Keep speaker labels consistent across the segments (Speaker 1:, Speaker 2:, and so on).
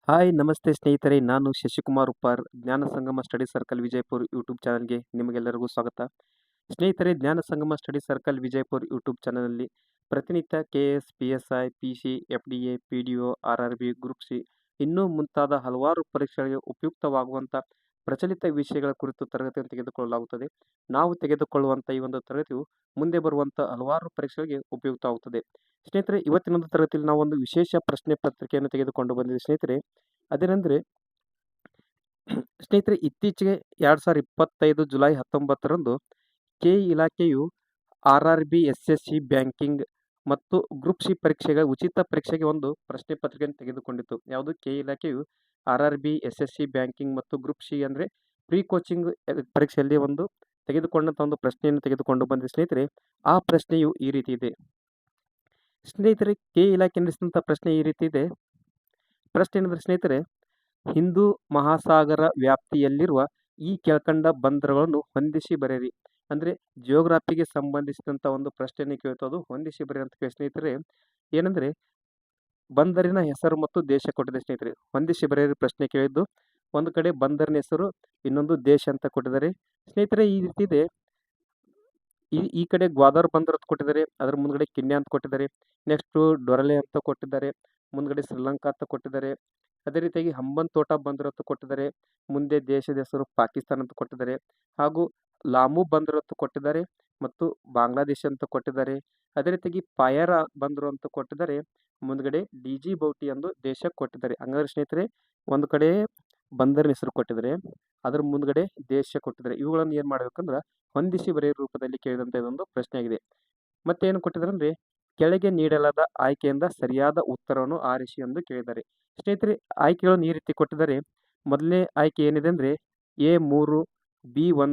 Speaker 1: Hi ನಮಸ್ತೆ ಸ್ನೇಹಿತರೆ, ನಾನು ಶಶಿಕುಮಾರ್ ಉಪ್ಪಾರ್. ಜ್ಞಾನ ಸಂಗಮ ಸ್ಟಡಿ ಸರ್ಕಲ್ ವಿಜಯಪುರ್ ಯೂಟ್ಯೂಬ್ ಚಾನಲ್ಗೆ ನಿಮಗೆಲ್ಲರಿಗೂ ಸ್ವಾಗತ. ಸ್ನೇಹಿತರೆ, ಜ್ಞಾನ ಸಂಗಮ ಸ್ಟಡಿ ಸರ್ಕಲ್ ವಿಜಯಪುರ್ ಯೂಟ್ಯೂಬ್ ಚಾನಲ್ನಲ್ಲಿ ಪ್ರತಿನಿತ್ಯ KS, PSI, PC, FDA, PDO, RRB, group C ಇನ್ನೂ ಮುಂತಾದ ಹಲವಾರು ಪರೀಕ್ಷೆಗಳಿಗೆ ಉಪಯುಕ್ತವಾಗುವಂಥ ಪ್ರಚಲಿತ ವಿಷಯಗಳ ಕುರಿತು ತರಗತಿಯನ್ನು ತೆಗೆದುಕೊಳ್ಳಲಾಗುತ್ತದೆ. ನಾವು ತೆಗೆದುಕೊಳ್ಳುವಂಥ ಈ ಒಂದು ತರಗತಿಯು ಮುಂದೆ ಬರುವಂಥ ಹಲವಾರು ಪರೀಕ್ಷೆಗಳಿಗೆ ಉಪಯುಕ್ತವಾಗುತ್ತದೆ. ಸ್ನೇಹಿತರೆ, ಇವತ್ತಿನ ಒಂದು ತರಗತಿಯಲ್ಲಿ ನಾವು ಒಂದು ವಿಶೇಷ ಪ್ರಶ್ನೆ ಪತ್ರಿಕೆಯನ್ನು ತೆಗೆದುಕೊಂಡು ಬಂದಿದ್ದೀವಿ ಸ್ನೇಹಿತರೆ. ಅದೇನೆಂದರೆ ಸ್ನೇಹಿತರೆ, ಇತ್ತೀಚೆಗೆ 2025 ಜುಲೈ 19ರಂದು ಕೆ ಇಲಾಖೆಯು RRB, SSC, ಬ್ಯಾಂಕಿಂಗ್ ಮತ್ತು ಗ್ರೂಪ್ ಸಿ ಪರೀಕ್ಷೆಗಳ ಉಚಿತ ಪರೀಕ್ಷೆಗೆ ಒಂದು ಪ್ರಶ್ನೆ ಪತ್ರಿಕೆಯನ್ನು ತೆಗೆದುಕೊಂಡಿತ್ತು. ಯಾವುದು? ಕೆ ಇಲಾಖೆಯು RRB, SSC, ಬ್ಯಾಂಕಿಂಗ್ ಮತ್ತು ಗ್ರೂಪ್ ಸಿ ಅಂದರೆ ಪ್ರೀ ಕೋಚಿಂಗ್ ಪರೀಕ್ಷೆಯಲ್ಲಿ ಒಂದು ತೆಗೆದುಕೊಂಡಂಥ ಒಂದು ಪ್ರಶ್ನೆಯನ್ನು ತೆಗೆದುಕೊಂಡು ಬಂದಿದೆ ಸ್ನೇಹಿತರೆ. ಆ ಪ್ರಶ್ನೆಯು ಈ ರೀತಿ ಇದೆ ಸ್ನೇಹಿತರೆ. ಕೆ ಇಲಾಖೆ ನಡೆಸಿದಂಥ ಪ್ರಶ್ನೆ ಈ ರೀತಿ ಇದೆ. ಪ್ರಶ್ನೆ ಏನಂದ್ರೆ ಸ್ನೇಹಿತರೆ, ಹಿಂದೂ ಮಹಾಸಾಗರ ವ್ಯಾಪ್ತಿಯಲ್ಲಿರುವ ಈ ಕೆಳಕಂಡ ಬಂದರುಗಳನ್ನು ಹೊಂದಿಸಿ ಬರೆಯಿರಿ. ಅಂದರೆ ಜಿಯೋಗ್ರಾಫಿಗೆ ಸಂಬಂಧಿಸಿದಂಥ ಒಂದು ಪ್ರಶ್ನೆಯನ್ನು ಕೇಳ್ತದ್ದು, ಹೊಂದಿಸಿ ಬರೆಯಿರಿ ಅಂತ ಕೇಳಿ ಸ್ನೇಹಿತರೆ. ಏನಂದರೆ ಬಂದರಿನ ಹೆಸರು ಮತ್ತು ದೇಶ ಕೊಟ್ಟಿದೆ ಸ್ನೇಹಿತರೆ. ಹೊಂದಿಸಿ ಬರೆಯಿರಿ ಪ್ರಶ್ನೆ ಕೇಳಿದ್ದು. ಒಂದು ಕಡೆ ಬಂದರಿನ ಹೆಸರು, ಇನ್ನೊಂದು ದೇಶ ಅಂತ ಕೊಟ್ಟಿದ್ದಾರೆ ಸ್ನೇಹಿತರೆ. ಈ ರೀತಿ ಇದೆ. ಈ ಕಡೆ ಗ್ವಾದರ್ ಬಂದರ್ ಅಂತ ಕೊಟ್ಟಿದ್ದಾರೆ, ಅದರ ಮುಂದ್ಗಡೆ ಕಿನ್ಯಾ ಅಂತ ಕೊಟ್ಟಿದ್ದಾರೆ. ನೆಕ್ಸ್ಟು ಡೊರಲೆ ಅಂತ ಕೊಟ್ಟಿದ್ದಾರೆ, ಮುಂದ್ಗಡೆ ಶ್ರೀಲಂಕಾ ಅಂತ ಕೊಟ್ಟಿದ್ದಾರೆ. ಅದೇ ರೀತಿಯಾಗಿ ಹಂಬಂತೋಟ ಬಂದರು ಅಂತ ಕೊಟ್ಟಿದ್ದಾರೆ, ಮುಂದೆ ದೇಶದ ಹೆಸರು ಪಾಕಿಸ್ತಾನ ಅಂತ ಕೊಟ್ಟಿದ್ದಾರೆ. ಹಾಗೂ ಲಾಮು ಬಂದರು ಅಂತ ಕೊಟ್ಟಿದ್ದಾರೆ ಮತ್ತು ಬಾಂಗ್ಲಾದೇಶ ಅಂತ ಕೊಟ್ಟಿದ್ದಾರೆ. ಅದೇ ರೀತಿಯಾಗಿ ಪಾಯರ ಬಂದರು ಅಂತ ಕೊಟ್ಟಿದ್ದಾರೆ, ಮುಂದ್ಗಡೆ ಡಿಜಿಬೌಟಿ ಎಂದು ದೇಶ ಕೊಟ್ಟಿದ್ದಾರೆ. ಹಂಗಾದ್ರೆ ಸ್ನೇಹಿತರೆ, ಒಂದು ಕಡೆ ಬಂದರಿನ ಹೆಸರು ಕೊಟ್ಟಿದ್ದಾರೆ, ಅದರ ಮುಂದ್ಗಡೆ ದೇಶ ಕೊಟ್ಟಿದ್ದಾರೆ. ಇವುಗಳನ್ನು ಏನು ಮಾಡಬೇಕಂದ್ರೆ ಹೊಂದಿಸಿ ಬರೆಯುವ ರೂಪದಲ್ಲಿ ಕೇಳಿದಂಥ ಇದೊಂದು ಪ್ರಶ್ನೆ ಆಗಿದೆ. ಮತ್ತೆ ಏನು ಕೊಟ್ಟಿದ್ದಾರೆ ಅಂದರೆ, ಕೆಳಗೆ ನೀಡಲಾದ ಆಯ್ಕೆಯಿಂದ ಸರಿಯಾದ ಉತ್ತರವನ್ನು ಆರಿಸಿ ಎಂದು ಕೇಳಿದ್ದಾರೆ. ಸ್ನೇಹಿತರೆ, ಆಯ್ಕೆಗಳನ್ನು ಈ ರೀತಿ ಕೊಟ್ಟಿದ್ದಾರೆ. ಮೊದಲನೇ ಆಯ್ಕೆ ಏನಿದೆ ಅಂದರೆ A3, B1,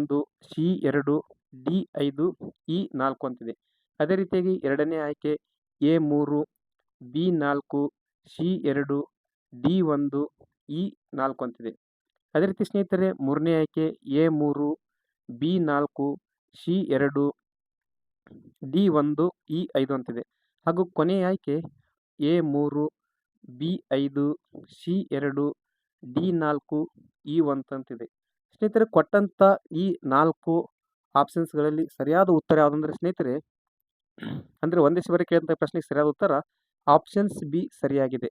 Speaker 1: C2, D5, E4 ಅಂತಿದೆ. ಅದೇ ರೀತಿಯಾಗಿ ಎರಡನೇ ಆಯ್ಕೆ A3, B4, C2, D1, E4 ಅಂತಿದೆ. ಅದೇ ರೀತಿ ಸ್ನೇಹಿತರೆ, ಮೂರನೇ ಆಯ್ಕೆ A3, B4, C2, D1, E5 ಅಂತಿದೆ. ಹಾಗೂ ಕೊನೆಯ ಆಯ್ಕೆ A3, B5, C2, D4, E1 ಅಂತಿದೆ. ಸ್ನೇಹಿತರೆ, ಕೊಟ್ಟಂಥ ಈ 4 ಆಪ್ಷನ್ಸ್ಗಳಲ್ಲಿ ಸರಿಯಾದ ಉತ್ತರ ಯಾವುದಂದ್ರೆ ಸ್ನೇಹಿತರೆ, ಅಂದರೆ ಹೊಂದಿಸಿ ಬರೆಯ ಕೇಳಿದಂಥ ಪ್ರಶ್ನೆಗೆ ಸರಿಯಾದ ಉತ್ತರ ಆಪ್ಷನ್ಸ್ ಬಿ ಸರಿಯಾಗಿದೆ.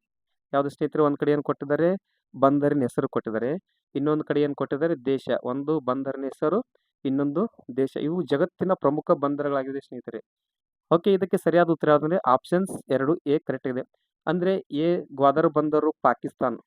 Speaker 1: ಯಾವುದು ಸ್ನೇಹಿತರೆ? ಒಂದು ಕಡೆ ಏನು ಕೊಟ್ಟಿದ್ದಾರೆ? ಬಂದರಿನ ಹೆಸರು ಕೊಟ್ಟಿದ್ದಾರೆ, ಇನ್ನೊಂದು ಕಡೆ ಏನು ಕೊಟ್ಟಿದ್ದಾರೆ? ದೇಶ. ಒಂದು ಬಂದರಿನ ಹೆಸರು, ಇನ್ನೊಂದು ದೇಶ. ಇವು ಜಗತ್ತಿನ ಪ್ರಮುಖ ಬಂದರುಗಳಾಗಿದೆ ಸ್ನೇಹಿತರೆ. ಓಕೆ, ಇದಕ್ಕೆ ಸರಿಯಾದ ಉತ್ತರ ಯಾವುದಂದ್ರೆ ಆಪ್ಷನ್ಸ್ 2A ಕರೆಕ್ಟ್ ಇದೆ. ಅಂದರೆ ಎ ಗ್ವಾದರ್ ಬಂದರು ಪಾಕಿಸ್ತಾನ್.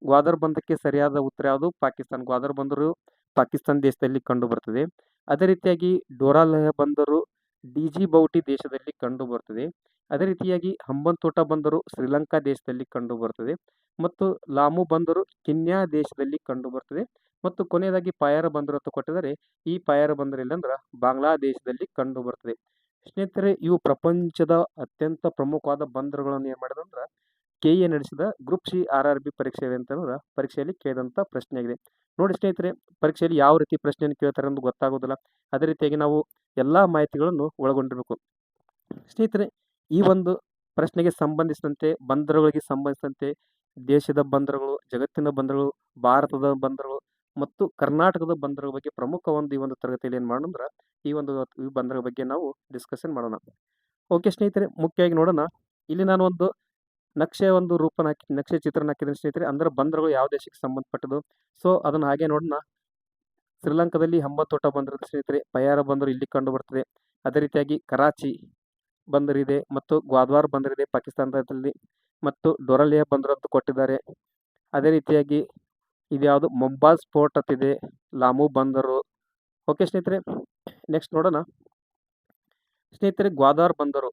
Speaker 1: ಗ್ವಾದರ್ ಬಂದಕ್ಕೆ ಸರಿಯಾದ ಉತ್ತರ ಯಾವುದು? ಪಾಕಿಸ್ತಾನ್. ಗ್ವಾದರ್ ಬಂದರು ಪಾಕಿಸ್ತಾನ ದೇಶದಲ್ಲಿ ಕಂಡು ಬರ್ತದೆ. ಅದೇ ರೀತಿಯಾಗಿ ಡೋರಾಲೆಹ ಬಂದರು ಡಿಜಿಬೌಟಿ ದೇಶದಲ್ಲಿ ಕಂಡು ಬರ್ತದೆ. ಅದೇ ರೀತಿಯಾಗಿ ಹಂಬಂತೋಟ ಬಂದರು ಶ್ರೀಲಂಕಾ ದೇಶದಲ್ಲಿ ಕಂಡು ಬರ್ತದೆ ಮತ್ತು ಲಾಮು ಬಂದರು ಕಿನ್ಯಾ ದೇಶದಲ್ಲಿ ಕಂಡು ಬರ್ತದೆ. ಮತ್ತು ಕೊನೆಯದಾಗಿ ಪಾಯರ ಬಂದರು ಅಂತ ಕೊಟ್ಟಿದ್ದಾರೆ. ಈ ಪಾಯರ ಬಂದರು ಇಲ್ಲಂದ್ರೆ ಬಾಂಗ್ಲಾದೇಶದಲ್ಲಿ ಕಂಡು ಬರ್ತದೆ. ಸ್ನೇಹಿತರೆ, ಇವು ಪ್ರಪಂಚದ ಅತ್ಯಂತ ಪ್ರಮುಖವಾದ ಬಂದರುಗಳನ್ನು ಏನು ಮಾಡಿದಂದ್ರೆ KE ನಡೆಸಿದ ಗ್ರೂಪ್ ಸಿ RRB ಪರೀಕ್ಷೆ ಅಂತಂದ್ರೆ ಪರೀಕ್ಷೆಯಲ್ಲಿ ಕೇಳಿದಂಥ ಪ್ರಶ್ನೆ ಆಗಿದೆ. ನೋಡಿ ಸ್ನೇಹಿತರೆ, ಪರೀಕ್ಷೆಯಲ್ಲಿ ಯಾವ ರೀತಿ ಪ್ರಶ್ನೆಯನ್ನು ಕೇಳ್ತಾರೆ ಅಂತ ಗೊತ್ತಾಗೋದಿಲ್ಲ. ಅದೇ ರೀತಿಯಾಗಿ ನಾವು ಎಲ್ಲ ಮಾಹಿತಿಗಳನ್ನು ಒಳಗೊಂಡಿರಬೇಕು. ಸ್ನೇಹಿತರೆ, ಈ ಒಂದು ಪ್ರಶ್ನೆಗೆ ಸಂಬಂಧಿಸಿದಂತೆ, ಬಂದರುಗಳಿಗೆ ಸಂಬಂಧಿಸಿದಂತೆ ದೇಶದ ಬಂದರುಗಳು, ಜಗತ್ತಿನ ಬಂದರುಗಳು, ಭಾರತದ ಬಂದರುಗಳು ಮತ್ತು ಕರ್ನಾಟಕದ ಬಂದರುಗಳ ಬಗ್ಗೆ ಪ್ರಮುಖ ಈ ಒಂದು ತರಗತಿಯಲ್ಲಿ ಏನು ಮಾಡೋಣ ಅಂದ್ರೆ ಈ ಬಂದರುಗಳ ಬಗ್ಗೆ ನಾವು ಡಿಸ್ಕಷನ್ ಮಾಡೋಣ. ಓಕೆ ಸ್ನೇಹಿತರೆ, ಮುಖ್ಯವಾಗಿ ನೋಡೋಣ. ಇಲ್ಲಿ ನಾನು ಒಂದು ನಕ್ಷೆ ಚಿತ್ರನ ಹಾಕಿದ್ದೀನಿ ಸ್ನೇಹಿತರೆ. ಅಂದ್ರೆ ಬಂದರುಗಳು ಯಾವ ದೇಶಕ್ಕೆ ಸಂಬಂಧಪಟ್ಟದು. ಸೊ ಅದನ್ನು ಹಾಗೆ ನೋಡೋಣ. ಶ್ರೀಲಂಕಾದಲ್ಲಿ ಹಂಬಂತೋಟ ಬಂದರು ಸ್ನೇಹಿತರೆ, ಪಯಾರ ಬಂದರು ಇಲ್ಲಿ ಕಂಡು ಬರ್ತದೆ. ಅದೇ ರೀತಿಯಾಗಿ ಕರಾಚಿ ಬಂದರಿದೆ ಮತ್ತು ಗ್ವಾದ್ವಾರ್ ಬಂದರಿದೆ ಪಾಕಿಸ್ತಾನದಲ್ಲಿ, ಮತ್ತು ಡೊರಲಿಯಾ ಬಂದರು ಅಂತ ಕೊಟ್ಟಿದ್ದಾರೆ. ಅದೇ ರೀತಿಯಾಗಿ ಇದು ಯಾವುದು? ಮುಂಬಾಸ್ ಪೋರ್ಟ್ ಅಂತಿದೆ, ಲಾಮು ಬಂದರು. ಓಕೆ ಸ್ನೇಹಿತರೆ, ನೆಕ್ಸ್ಟ್ ನೋಡೋಣ. ಸ್ನೇಹಿತರೆ, ಗ್ವಾದಾರ್ ಬಂದರು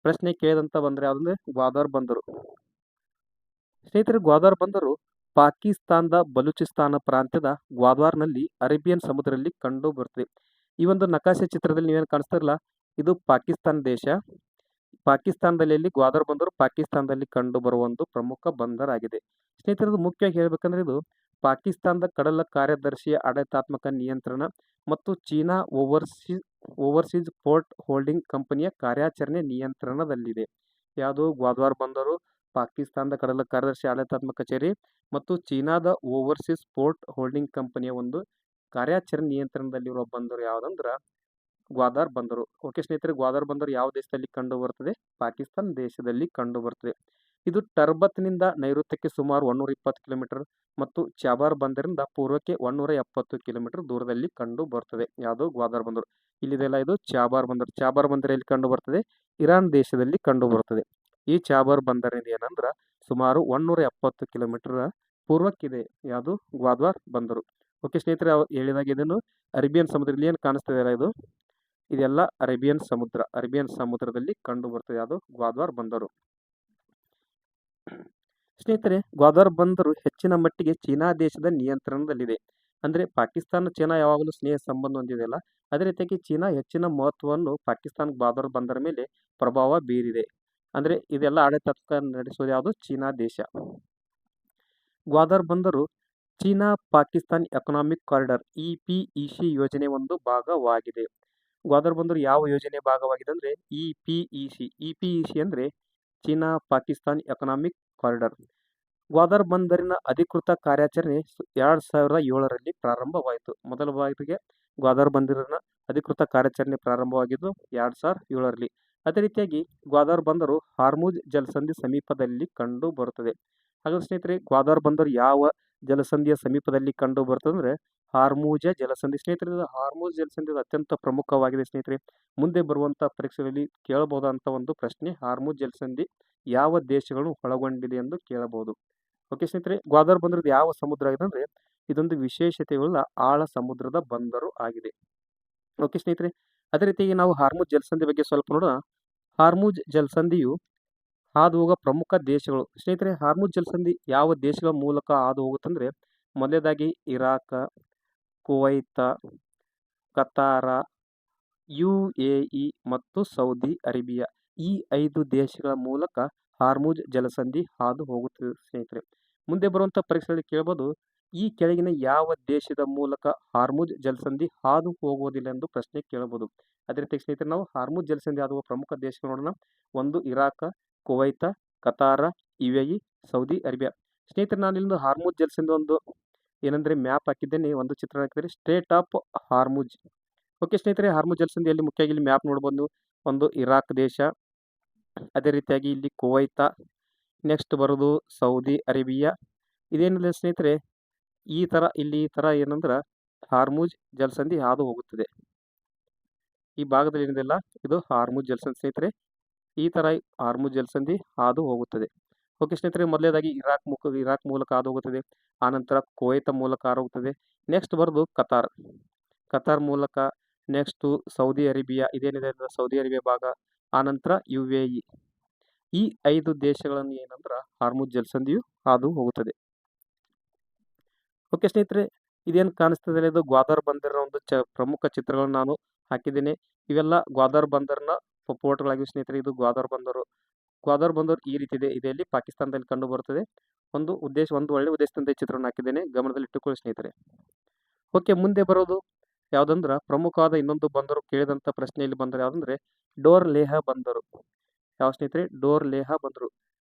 Speaker 1: ಪ್ರಶ್ನೆ ಕೇಳಿದಂಥ ಬಂದರು ಯಾವುದಂದ್ರೆ ಗ್ವಾದಾರ್ ಬಂದರು. ಸ್ನೇಹಿತರೆ, ಗ್ವಾದಾರ್ ಬಂದರು ಪಾಕಿಸ್ತಾನದ ಬಲೂಚಿಸ್ತಾನ ಪ್ರಾಂತ್ಯದ ಗ್ವಾದ್ವಾರ್ನಲ್ಲಿ ಅರೇಬಿಯನ್ ಸಮುದ್ರದಲ್ಲಿ ಕಂಡು ಬರ್ತದೆ. ಈ ಒಂದು ನಕಾಶೆ ಚಿತ್ರದಲ್ಲಿ ನೀವೇನು ಕಾಣಿಸ್ತಾರಲ್ಲ, ಇದು ಪಾಕಿಸ್ತಾನ ದೇಶ. ಪಾಕಿಸ್ತಾನದಲ್ಲಿ ಗ್ವಾದರ್ ಬಂದರು ಪಾಕಿಸ್ತಾನದಲ್ಲಿ ಕಂಡು ಬರುವ ಒಂದು ಪ್ರಮುಖ ಬಂದರ್ ಆಗಿದೆ. ಸ್ನೇಹಿತರದು ಮುಖ್ಯವಾಗಿ ಹೇಳ್ಬೇಕಂದ್ರೆ ಇದು ಪಾಕಿಸ್ತಾನದ ಕಡಲ ಕಾರ್ಯದರ್ಶಿಯ ಆಡಳಿತಾತ್ಮಕ ನಿಯಂತ್ರಣ ಮತ್ತು ಚೀನಾ ಓವರ್ಸೀಸ್ ಪೋರ್ಟ್ ಹೋಲ್ಡಿಂಗ್ ಕಂಪನಿಯ ಕಾರ್ಯಾಚರಣೆ ನಿಯಂತ್ರಣದಲ್ಲಿದೆ. ಯಾವುದು? ಗ್ವಾದ್ವಾರ್ ಬಂದರು ಪಾಕಿಸ್ತಾನದ ಕಡಲ ಕಾರ್ಯದರ್ಶಿ ಆಡಳಿತಾತ್ಮಕ ಕಚೇರಿ ಮತ್ತು ಚೀನಾದ ಓವರ್ಸೀಸ್ ಪೋರ್ಟ್ ಹೋಲ್ಡಿಂಗ್ ಕಂಪನಿಯ ಒಂದು ಕಾರ್ಯಾಚರಣೆ ನಿಯಂತ್ರಣದಲ್ಲಿರುವ ಬಂದರು ಯಾವುದಂದ್ರೆ ಗ್ವಾದಾರ್ ಬಂದರು. ಓಕೆ ಸ್ನೇಹಿತರೆ, ಗ್ವಾದಾರ್ ಬಂದರು ಯಾವ ದೇಶದಲ್ಲಿ ಕಂಡು ಬರುತ್ತದೆ? ಪಾಕಿಸ್ತಾನ ದೇಶದಲ್ಲಿ ಕಂಡು ಬರುತ್ತದೆ. ಇದು ಟರ್ಬತ್ನಿಂದ ನೈಋತ್ಯಕ್ಕೆ ಸುಮಾರು 120 ಕಿಲೋಮೀಟರ್ ಮತ್ತು ಚಾಬಾರ್ ಬಂದರಿಂದ ಪೂರ್ವಕ್ಕೆ 170 ಕಿಲೋಮೀಟರ್ ದೂರದಲ್ಲಿ ಕಂಡು ಬರುತ್ತದೆ. ಯಾವುದು? ಗ್ವಾದಾರ್ ಬಂದರು. ಇಲ್ಲಿದೆಲ್ಲ ಇದು ಚಾಬಾರ್ ಬಂದರು. ಚಾಬಾರ್ ಬಂದರು ಎಲ್ಲಿ ಕಂಡು ಬರ್ತದೆ? ಇರಾನ್ ದೇಶದಲ್ಲಿ ಕಂಡು ಬರುತ್ತದೆ. ಈ ಚಾಬಾರ್ ಬಂದರಿಂದ ಏನಂದ್ರೆ ಸುಮಾರು 170 ಕಿಲೋಮೀಟರ್ ಪೂರ್ವಕ್ಕಿದೆ. ಯಾವುದು? ಗ್ವಾದಾರ್ ಬಂದರು. ಓಕೆ ಸ್ನೇಹಿತರೆ, ಹೇಳಿದಾಗ ಇದನ್ನು ಅರೇಬಿಯನ್ ಸಮುದ್ರ ಇಲ್ಲಿ ಏನು ಕಾಣಿಸ್ತದೆ ಅಲ್ಲ ಇದು, ಇದೆಲ್ಲ ಅರೇಬಿಯನ್ ಸಮುದ್ರದಲ್ಲಿ ಕಂಡು ಬರ್ತದೆ. ಯಾವುದು? ಗ್ವಾದಾರ್ ಬಂದರು. ಸ್ನೇಹಿತರೆ, ಗ್ವಾದಾರ್ ಬಂದರು ಹೆಚ್ಚಿನ ಮಟ್ಟಿಗೆ ಚೀನಾ ದೇಶದ ನಿಯಂತ್ರಣದಲ್ಲಿದೆ. ಅಂದ್ರೆ ಪಾಕಿಸ್ತಾನ ಚೀನಾ ಯಾವಾಗಲೂ ಸ್ನೇಹ ಸಂಬಂಧ ಹೊಂದಿದೆಯಲ್ಲ, ಅದೇ ರೀತಿಯಾಗಿ ಚೀನಾ ಹೆಚ್ಚಿನ ಮಹತ್ವವನ್ನು ಪಾಕಿಸ್ತಾನ ಗ್ವಾದಾರ್ ಬಂದರ ಮೇಲೆ ಪ್ರಭಾವ ಬೀರಿದೆ. ಅಂದ್ರೆ ಇದೆಲ್ಲ ಆಡಳಿತಾತ್ಮಕ ನಡೆಸೋದು ಯಾವುದು? ಚೀನಾ ದೇಶ. ಗ್ವಾದಾರ್ ಬಂದರು China Pakistan economic corridor EPEC ಯೋಜನೆ ಒಂದು ಭಾಗವಾಗಿದೆ. ಗ್ವಾದಾರ್ ಬಂದರು ಯಾವ ಯೋಜನೆ ಭಾಗವಾಗಿದೆ ಅಂದ್ರೆ EPEC ಅಂದ್ರೆ ಚೀನಾ ಪಾಕಿಸ್ತಾನ್ ಎಕನಾಮಿಕ್ ಕಾರಿಡಾರ್. ಗ್ವಾದಾರ್ ಬಂದರಿನ ಅಧಿಕೃತ ಕಾರ್ಯಾಚರಣೆ 2007ರಲ್ಲಿ ಪ್ರಾರಂಭವಾಯಿತು. ಮೊದಲ ಬಾರಿಗೆ ಗ್ವಾದಾರ್ ಬಂದರಿನ ಅಧಿಕೃತ ಕಾರ್ಯಾಚರಣೆ ಪ್ರಾರಂಭವಾಗಿದ್ದು 2007ರಲ್ಲಿ. ಅದೇ ರೀತಿಯಾಗಿ ಗ್ವಾದಾರ್ ಬಂದರು ಹಾರ್ಮುಜ್ ಜಲಸಂಧಿ ಸಮೀಪದಲ್ಲಿ ಕಂಡು ಬರುತ್ತದೆ. ಹಾಗಾದ್ರೆ ಸ್ನೇಹಿತರೆ, ಗ್ವಾದಾರ್ ಬಂದರು ಯಾವ ಜಲಸಂಧಿಯ ಸಮೀಪದಲ್ಲಿ ಕಂಡು ಬರ್ತದೆ ಅಂದ್ರೆ ಹಾರ್ಮುಜ ಜಲಸಂಧಿ. ಸ್ನೇಹಿತರೆ, ಹಾರ್ಮುಜ್ ಜಲಸಂಧಿ ಅತ್ಯಂತ ಪ್ರಮುಖವಾಗಿದೆ. ಸ್ನೇಹಿತರೆ, ಮುಂದೆ ಬರುವಂತಹ ಪರೀಕ್ಷೆಗಳಲ್ಲಿ ಕೇಳಬಹುದಂತ ಒಂದು ಪ್ರಶ್ನೆ, ಹಾರ್ಮುಜ್ ಜಲಸಂಧಿ ಯಾವ ದೇಶಗಳನ್ನು ಒಳಗೊಂಡಿದೆ ಎಂದು ಕೇಳಬಹುದು. ಓಕೆ ಸ್ನೇಹಿತರೆ, ಗ್ವಾದಾರ್ ಬಂದರದ ಯಾವ ಸಮುದ್ರ ಆಗಿದೆ ಅಂದ್ರೆ ಇದೊಂದು ವಿಶೇಷತೆಯುಳ್ಳ ಆಳ ಸಮುದ್ರದ ಬಂದರು ಆಗಿದೆ. ಓಕೆ ಸ್ನೇಹಿತರೆ, ಅದೇ ರೀತಿಯಾಗಿ ನಾವು ಹಾರ್ಮುಜ್ ಜಲಸಂಧಿ ಬಗ್ಗೆ ಸ್ವಲ್ಪ ನೋಡೋಣ. ಹಾರ್ಮುಜ್ ಜಲಸಂಧಿಯು ಹಾದು ಹೋಗುವ ಪ್ರಮುಖ ದೇಶಗಳು. ಸ್ನೇಹಿತರೆ, ಹಾರ್ಮುಜ್ ಜಲಸಂಧಿ ಯಾವ ದೇಶಗಳ ಮೂಲಕ ಹಾದು ಹೋಗುತ್ತಂದ್ರೆ ಮೊದಲನೇದಾಗಿ ಇರಾಕ, ಕುವೈತ, ಕತಾರ, UAE ಮತ್ತು ಸೌದಿ ಅರೇಬಿಯಾ. ಈ 5 ದೇಶಗಳ ಮೂಲಕ ಹಾರ್ಮುಜ್ ಜಲಸಂಧಿ ಹಾದು ಹೋಗುತ್ತದೆ. ಸ್ನೇಹಿತರೆ, ಮುಂದೆ ಬರುವಂತಹ ಪರೀಕ್ಷೆಗಳಲ್ಲಿ ಕೇಳಬಹುದು, ಈ ಕೆಳಗಿನ ಯಾವ ದೇಶದ ಮೂಲಕ ಹಾರ್ಮುಜ್ ಜಲಸಂಧಿ ಹಾದು ಹೋಗುವುದಿಲ್ಲ ಎಂದು ಪ್ರಶ್ನೆ ಕೇಳಬಹುದು. ಅದೇ ರೀತಿ ಸ್ನೇಹಿತರೆ, ನಾವು ಹಾರ್ಮುಜ್ ಜಲಸಂಧಿ ಹಾದು ಹೋಗುವ ಪ್ರಮುಖ ದೇಶಗಳು ನೋಡೋಣ. ಒಂದು ಇರಾಕ, ಕುವೈತ, ಕತಾರ, UAE, ಸೌದಿ ಅರೇಬಿಯಾ. ಸ್ನೇಹಿತರೆ, ನಾನು ಇಲ್ಲಿಂದ ಹಾರ್ಮುಜ್ ಜಲಸಂಧಿ ಒಂದು ಏನಂದ್ರೆ ಮ್ಯಾಪ್ ಹಾಕಿದ್ದೇನೆ, ಒಂದು ಚಿತ್ರ ಹಾಕಿದರೆ ಸ್ಟೇಟ್ ಆಫ್ ಹಾರ್ಮುಜ್. ಓಕೆ ಸ್ನೇಹಿತರೆ, ಹಾರ್ಮುಜ್ ಜಲಸಂಧಿಯಲ್ಲಿ ಮುಖ್ಯವಾಗಿ ಇಲ್ಲಿ ಮ್ಯಾಪ್ ನೋಡಬಹುದು. ಒಂದು ಇರಾಕ್ ದೇಶ, ಅದೇ ರೀತಿಯಾಗಿ ಇಲ್ಲಿ ಕುವೈತ, ನೆಕ್ಸ್ಟ್ ಬರೋದು ಸೌದಿ ಅರೇಬಿಯಾ. ಇದೇನಿಲ್ಲ ಸ್ನೇಹಿತರೆ, ಈ ತರ ಏನಂದ್ರೆ ಹಾರ್ಮುಜ್ ಜಲಸಂಧಿ ಹಾದು ಹೋಗುತ್ತದೆ. ಈ ಭಾಗದಲ್ಲಿ ಏನಿದೆಲ್ಲ ಇದು ಹಾರ್ಮುಜ್ ಜಲಸಂಧಿ. ಸ್ನೇಹಿತರೆ, ಈ ತರ ಹಾರ್ಮುಜ್ ಜಲಸಂಧಿ ಹಾದು ಹೋಗುತ್ತದೆ. ಓಕೆ ಸ್ನೇಹಿತರೆ, ಮೊದಲನೇದಾಗಿ ಇರಾಕ್ ಮೂಲಕ ಹಾದು ಹೋಗುತ್ತದೆ. ಆನಂತರ ಕುವೈತ ಮೂಲಕ ಹಾದು ಹೋಗುತ್ತದೆ. ನೆಕ್ಸ್ಟ್ ಬರೋದು ಕತಾರ್ ಮೂಲಕ. ನೆಕ್ಸ್ಟ್ ಸೌದಿ ಅರೇಬಿಯಾ, ಇದೇನಿದೆ ಸೌದಿ ಅರೇಬಿಯಾ ಭಾಗ. ಆನಂತರ UAE. ಈ 5 ದೇಶಗಳನ್ನು ಏನಂದ್ರ ಹಾರ್ಮುಜ್ ಜಲಸಂಧಿಯು ಹಾದು ಹೋಗುತ್ತದೆ. ಓಕೆ ಸ್ನೇಹಿತರೆ, ಇದೇನು ಕಾಣಿಸ್ತದೆ ಇದು ಗ್ವಾದಾರ್ ಬಂದರಿನ ಒಂದು ಪ್ರಮುಖ ಚಿತ್ರಗಳನ್ನು ನಾನು ಹಾಕಿದ್ದೇನೆ. ಇವೆಲ್ಲ ಗ್ವಾದಾರ್ ಬಂದರ್ನ ಪೋರ್ಟ್ಗಳಾಗಿವೆ ಸ್ನೇಹಿತರೆ. ಇದು ಗ್ವಾದಾರ್ ಬಂದರು ಈ ರೀತಿ ಇದೆ. ಇದೆಲ್ಲಿ ಪಾಕಿಸ್ತಾನದಲ್ಲಿ ಕಂಡು ಬರುತ್ತದೆ. ಒಂದು ಒಳ್ಳೆ ಉದ್ದೇಶದಿಂದ ಈ ಚಿತ್ರವನ್ನು ಹಾಕಿದ್ದೇನೆ, ಗಮನದಲ್ಲಿ ಇಟ್ಟುಕೊಳ್ಳಿ ಸ್ನೇಹಿತರೆ. ಓಕೆ, ಮುಂದೆ ಬರೋದು ಯಾವ್ದಂದ್ರ ಪ್ರಮುಖವಾದ ಇನ್ನೊಂದು ಬಂದರು ಕೇಳಿದಂತ ಪ್ರಶ್ನೆಯಲ್ಲಿ ಬಂದರು ಯಾವ್ದಂದ್ರೆ ಡೋರ್ಲೆಹಾ ಬಂದರು. ಯಾವ ಸ್ನೇಹಿತರೆ? ಡೋರ್ಲೆಹಾ ಬಂದರು.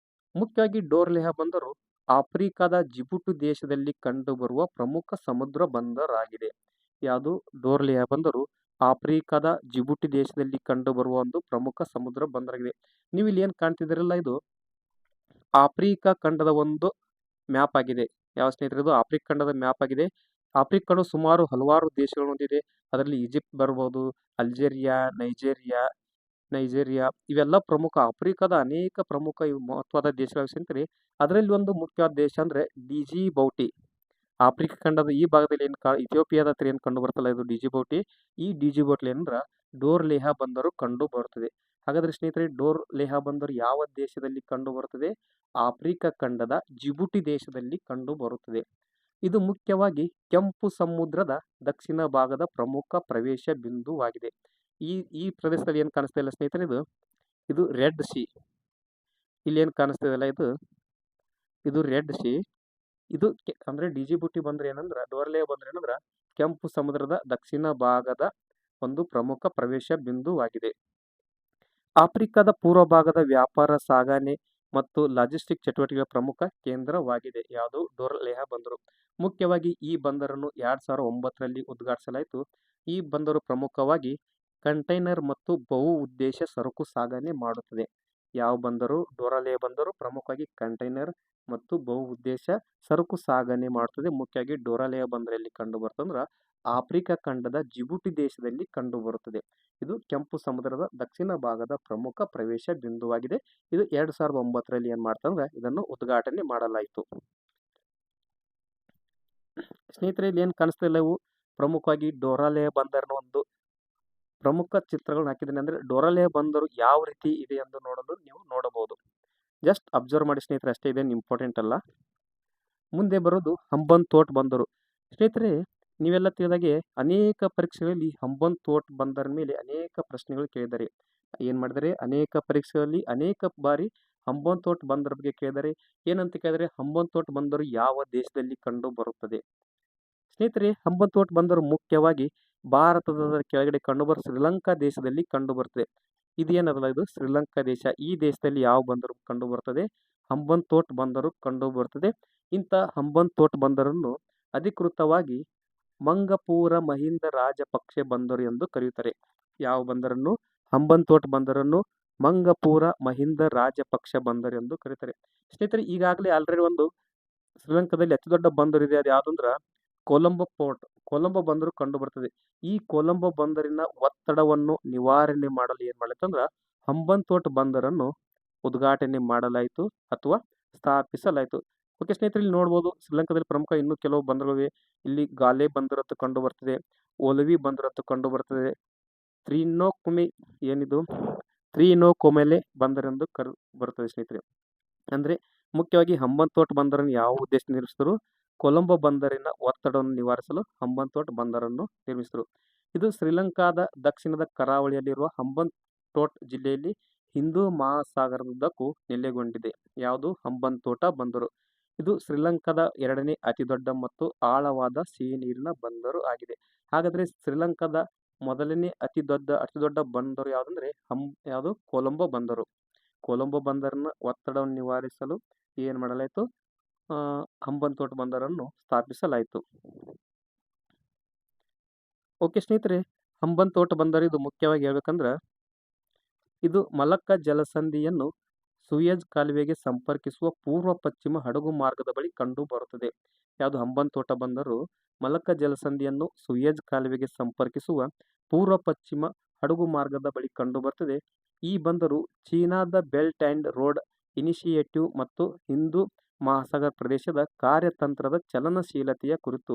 Speaker 1: ಮುಖ್ಯವಾಗಿ ಡೋರ್ಲೆಹಾ ಬಂದರು ಆಫ್ರಿಕಾದ ಜಿಬುಟಿ ದೇಶದಲ್ಲಿ ಕಂಡುಬರುವ ಪ್ರಮುಖ ಸಮುದ್ರ ಬಂದರಾಗಿದೆ. ಯಾವುದು? ಡೋರ್ಲೆಹಾ ಬಂದರು ಆಫ್ರಿಕಾದ ಜಿಬುಟಿ ದೇಶದಲ್ಲಿ ಕಂಡುಬರುವ ಒಂದು ಪ್ರಮುಖ ಸಮುದ್ರ ಬಂದರಾಗಿದೆ. ನೀವು ಇಲ್ಲಿ ಏನ್ ಕಾಣ್ತಿದ್ದೀರಲ್ಲ, ಇದು ಆಫ್ರಿಕಾ ಖಂಡದ ಒಂದು ಮ್ಯಾಪ್ ಆಗಿದೆ. ಯಾವ ಸ್ನೇಹಿತರೆ? ಇದು ಆಫ್ರಿಕಾ ಖಂಡದ ಮ್ಯಾಪ್ ಆಗಿದೆ. ಆಫ್ರಿಕಾ ಖಂಡ ಸುಮಾರು ಹಲವಾರು ದೇಶಗಳು ಹೊಂದಿದೆ. ಅದರಲ್ಲಿ ಈಜಿಪ್ಟ್ ಬರ್ಬೋದು, ಅಲ್ಜೇರಿಯಾ, ನೈಜೇರಿಯಾ ಇವೆಲ್ಲ ಪ್ರಮುಖ ಆಫ್ರಿಕಾದ ಅನೇಕ ಪ್ರಮುಖ ಮಹತ್ವದ ದೇಶಗಳ ಸ್ನೇಹಿತರೆ. ಅದರಲ್ಲಿ ಒಂದು ಮುಖ್ಯವಾದ ದೇಶ ಅಂದ್ರೆ ಡಿಜಿಬೌಟಿ. ಆಫ್ರಿಕಾ ಖಂಡದ ಈ ಭಾಗದಲ್ಲಿ ಇಥಿಯೋಪಿಯಾದ ಹತ್ರ ಏನು ಕಂಡು ಬರ್ತಲ್ಲ, ಇದು ಡಿಜಿಬೌಟಿ. ಈ ಡಿಜಿಬೌಟಿ ಅಂದ್ರ ಡೋರ್ಲೆಹಾ ಬಂದರು ಕಂಡು ಬರುತ್ತದೆ. ಹಾಗಾದ್ರೆ ಸ್ನೇಹಿತರೆ, ಡೋರ್ಲೆಹಾ ಬಂದರು ಯಾವ ದೇಶದಲ್ಲಿ ಕಂಡು ಬರುತ್ತದೆ? ಆಫ್ರಿಕಾ ಖಂಡದ ಜಿಬುಟಿ ದೇಶದಲ್ಲಿ ಕಂಡು ಬರುತ್ತದೆ. ಇದು ಮುಖ್ಯವಾಗಿ ಕೆಂಪು ಸಮುದ್ರದ ದಕ್ಷಿಣ ಭಾಗದ ಪ್ರಮುಖ ಪ್ರವೇಶ ಬಿಂದುವಾಗಿದೆ. ಈ ಪ್ರದೇಶದಲ್ಲಿ ಏನು ಕಾಣಿಸ್ತಾ ಇಲ್ಲ ಸ್ನೇಹಿತರೆ, ಇದು ರೆಡ್ ಸಿ. ಇಲ್ಲಿ ಏನು ಕಾಣಿಸ್ತಿದೆಯಲ್ಲ, ಇದು ರೆಡ್ ಸಿ. ಇದು ಅಂದ್ರೆ ಡಿಜಿಬುಟಿ ಬಂದ್ರೆ ಏನಂದ್ರ, ಡೋರ್ಲೆಹಾ ಬಂದ್ರೆ ಏನಂದ್ರ ಕೆಂಪು ಸಮುದ್ರದ ದಕ್ಷಿಣ ಭಾಗದ ಒಂದು ಪ್ರಮುಖ ಪ್ರವೇಶ ಬಿಂದುವಾಗಿದೆ. ಆಫ್ರಿಕಾದ ಪೂರ್ವ ಭಾಗದ ವ್ಯಾಪಾರ ಸಾಗಣೆ ಮತ್ತು ಲಾಜಿಸ್ಟಿಕ್ ಚಟುವಟಿಕೆಗಳ ಪ್ರಮುಖ ಕೇಂದ್ರವಾಗಿದೆ. ಯಾವುದು? ಡೋರ್ಲೇಹ ಬಂದರು. ಮುಖ್ಯವಾಗಿ ಈ ಬಂದರನ್ನು 2009ರಲ್ಲಿ ಉದ್ಘಾಟಿಸಲಾಯಿತು. ಈ ಬಂದರು ಪ್ರಮುಖವಾಗಿ ಕಂಟೈನರ್ ಮತ್ತು ಬಹು ಉದ್ದೇಶ ಸರಕು ಸಾಗಣೆ ಮಾಡುತ್ತದೆ. ಯಾವ ಬಂದರು? ಡೋರ್ಲೇಹ ಬಂದರು ಪ್ರಮುಖವಾಗಿ ಕಂಟೈನರ್ ಮತ್ತು ಬಹು ಉದ್ದೇಶ ಸರಕು ಸಾಗಣೆ ಮಾಡುತ್ತದೆ. ಮುಖ್ಯವಾಗಿ ಡೋರ್ಲೇಹ ಬಂದರಲ್ಲಿ ಕಂಡು ಬರ್ತಂದ್ರ ಆಫ್ರಿಕಾ ಖಂಡದ ಜಿಬುಟಿ ದೇಶದಲ್ಲಿ ಕಂಡು ಬರುತ್ತದೆ. ಇದು ಕೆಂಪು ಸಮುದ್ರದ ದಕ್ಷಿಣ ಭಾಗದ ಪ್ರಮುಖ ಪ್ರವೇಶ ಬಿಂದುವಾಗಿದೆ. ಇದು 2009ರಲ್ಲಿ ಏನ್ ಮಾಡ್ತಂದ್ರೆ ಇದನ್ನು ಉದ್ಘಾಟನೆ ಮಾಡಲಾಯಿತು. ಸ್ನೇಹಿತರೆ, ಇಲ್ಲಿ ಏನ್ ಕಾಣಿಸ್ತಿಲ್ಲ, ಇವು ಪ್ರಮುಖವಾಗಿ ಡೋರ್ಲೇಹ ಬಂದರಿನ ಒಂದು ಪ್ರಮುಖ ಚಿತ್ರಗಳನ್ನ ಹಾಕಿದ್ದೀನಿ. ಅಂದ್ರೆ ಡೋರ್ಲೇಹ ಬಂದರು ಯಾವ ರೀತಿ ಇದೆ ಎಂದು ನೋಡಲು ನೀವು ನೋಡಬಹುದು. ಜಸ್ಟ್ ಅಬ್ಸರ್ವ್ ಮಾಡಿ ಸ್ನೇಹಿತರೆ, ಅಷ್ಟೇ, ಇದೇನು ಇಂಪಾರ್ಟೆಂಟ್ ಅಲ್ಲ. ಮುಂದೆ ಬರೋದು ಹಂಬನ್-ತೋಟ ಬಂದರು. ಸ್ನೇಹಿತರೆ, ನೀವೆಲ್ಲ ತಿಳಿದಾಗೆ ಅನೇಕ ಪರೀಕ್ಷೆಗಳಲ್ಲಿ ಹಂಬನ್-ತೋಟ ಬಂದರ ಮೇಲೆ ಅನೇಕ ಪ್ರಶ್ನೆಗಳು ಕೇಳಿದ್ದಾರೆ. ಏನ್ ಮಾಡಿದರೆ ಅನೇಕ ಪರೀಕ್ಷೆಗಳಲ್ಲಿ ಅನೇಕ ಬಾರಿ ಹಂಬನ್-ತೋಟ ಬಂದರ ಬಗ್ಗೆ ಕೇಳಿದರೆ. ಏನಂತ ಕೇಳಿದರೆ, ಹಂಬನ್-ತೋಟ ಬಂದರು ಯಾವ ದೇಶದಲ್ಲಿ ಕಂಡು ಬರುತ್ತದೆ? ಸ್ನೇಹಿತರೆ, ಹಂಬನ್-ತೋಟ ಬಂದರು ಮುಖ್ಯವಾಗಿ ಭಾರತದ ಕೆಳಗಡೆ ಕಂಡುಬರುವ ಶ್ರೀಲಂಕಾ ದೇಶದಲ್ಲಿ ಕಂಡು ಬರ್ತದೆ. ಇದೇನದಲ್ಲ, ಇದು ಶ್ರೀಲಂಕಾ ದೇಶ. ಈ ದೇಶದಲ್ಲಿ ಯಾವ ಬಂದರು ಕಂಡು ಬರ್ತದೆ? ಹಂಬನ್-ತೋಟ ಬಂದರು ಕಂಡು ಬರ್ತದೆ. ಇಂಥ ಹಂಬನ್-ತೋಟ ಬಂದರನ್ನು ಅಧಿಕೃತವಾಗಿ ಮಂಗಪೂರ ಮಹಿಂದ ರಾಜಪಕ್ಷೆ ಬಂದರು ಎಂದು ಕರೆಯುತ್ತಾರೆ. ಯಾವ ಬಂದರನ್ನು? ಹಂಬನ್-ತೋಟ ಬಂದರನ್ನು ಮಂಗಪೂರ ಮಹಿಂದ ರಾಜಪಕ್ಷ ಬಂದರು ಎಂದು ಕರೀತಾರೆ. ಸ್ನೇಹಿತರೆ, ಈಗಾಗಲೇ ಆಲ್ರೆಡಿ ಒಂದು ಶ್ರೀಲಂಕಾದಲ್ಲಿ ಅತಿ ದೊಡ್ಡ ಬಂದರು ಇದೆ. ಅದು ಯಾವ್ದಂದ್ರ ಕೊಲಂಬೋ ಪೋರ್ಟ್. ಕೊಲಂಬೋ ಬಂದರು ಕಂಡು ಬರ್ತದೆ. ಈ ಕೊಲಂಬೋ ಬಂದರಿನ ಒತ್ತಡವನ್ನು ನಿವಾರಣೆ ಮಾಡಲು ಏನ್ ಮಾಡಲತ್ತಂದ್ರ ಹಂಬನ್-ತೋಟ ಬಂದರನ್ನು ಉದ್ಘಾಟನೆ ಮಾಡಲಾಯಿತು ಅಥವಾ ಸ್ಥಾಪಿಸಲಾಯಿತು. ಓಕೆ ಸ್ನೇಹಿತರೆ, ಇಲ್ಲಿ ನೋಡ್ಬೋದು ಶ್ರೀಲಂಕಾದಲ್ಲಿ ಪ್ರಮುಖ ಇನ್ನೂ ಕೆಲವು ಬಂದರುಗಳಿವೆ. ಇಲ್ಲಿ ಗಾಲೆ ಬಂದರು ಅಂತ ಕಂಡು ಬರ್ತದೆ, ಒಲವಿ ಬಂದರು ಅಂತ ಕಂಡು ಬರ್ತದೆ, ತ್ರಿನೋಕೊಮೆಲೆ ಬಂದರೆಂದು ಬರುತ್ತದೆ ಸ್ನೇಹಿತರೆ. ಅಂದ್ರೆ ಮುಖ್ಯವಾಗಿ ಹಂಬನ್-ತೋಟ ಬಂದರನ್ನು ಯಾವ ಉದ್ದೇಶ ನಿರ್ಮಿಸಿದರು? ಕೊಲಂಬೋ ಬಂದರಿನ ಒತ್ತಡವನ್ನು ನಿವಾರಿಸಲು ಹಂಬನ್-ತೋಟ ಬಂದರನ್ನು ನಿರ್ಮಿಸಿದರು. ಇದು ಶ್ರೀಲಂಕಾದ ದಕ್ಷಿಣದ ಕರಾವಳಿಯಲ್ಲಿರುವ ಹಂಬನ್-ತೋಟ ಜಿಲ್ಲೆಯಲ್ಲಿ ಹಿಂದೂ ಮಹಾಸಾಗರದುದ್ದಕ್ಕೂ ನೆಲೆಗೊಂಡಿದೆ. ಯಾವುದು? ಹಂಬನ್-ತೋಟ ಬಂದರು. ಇದು ಶ್ರೀಲಂಕಾದ 2ನೇ ಅತಿ ದೊಡ್ಡ ಮತ್ತು ಆಳವಾದ ಸಿಹಿ ನೀರಿನ ಬಂದರು ಆಗಿದೆ. ಹಾಗಾದ್ರೆ ಶ್ರೀಲಂಕಾದ ಮೊದಲನೇ ಅತಿ ದೊಡ್ಡ ಬಂದರು ಯಾವುದಂದ್ರೆ ಯಾವುದು? ಕೊಲಂಬೋ ಬಂದರು. ಕೊಲಂಬೋ ಬಂದರಿನ ಒತ್ತಡವನ್ನು ನಿವಾರಿಸಲು ಏನ್ ಮಾಡಲಾಯಿತು? ಹಂಬನ್-ತೋಟ ಬಂದರನ್ನು ಸ್ಥಾಪಿಸಲಾಯಿತು. ಓಕೆ ಸ್ನೇಹಿತರೆ, ಹಂಬನ್-ತೋಟ ಬಂದರು ಇದು ಮುಖ್ಯವಾಗಿ ಹೇಳ್ಬೇಕಂದ್ರ ಇದು ಮಲಕ್ಕಾ ಜಲಸಂಧಿಯನ್ನು ಸೂಯೆಜ್ ಕಾಲುವೆಗೆ ಸಂಪರ್ಕಿಸುವ ಪೂರ್ವ ಪಶ್ಚಿಮ ಹಡಗು ಮಾರ್ಗದ ಬಳಿ ಕಂಡು ಬರುತ್ತದೆ. ಯಾವುದು? ಹಂಬನ್-ತೋಟ ಬಂದರು ಮಲಕ್ಕಾ ಜಲಸಂಧಿಯನ್ನು ಸೂಯೆಜ್ ಕಾಲುವೆಗೆ ಸಂಪರ್ಕಿಸುವ ಪೂರ್ವ ಪಶ್ಚಿಮ ಹಡಗು ಮಾರ್ಗದ ಬಳಿ ಕಂಡು ಬರ್ತದೆ. ಈ ಬಂದರು ಚೀನಾದ ಬೆಲ್ಟ್ ಅಂಡ್ ರೋಡ್ ಇನಿಷಿಯೇಟಿವ್ ಮತ್ತು ಹಿಂದೂ ಮಹಾಸಾಗರ ಪ್ರದೇಶದ ಕಾರ್ಯತಂತ್ರದ ಚಲನಶೀಲತೆಯ ಕುರಿತು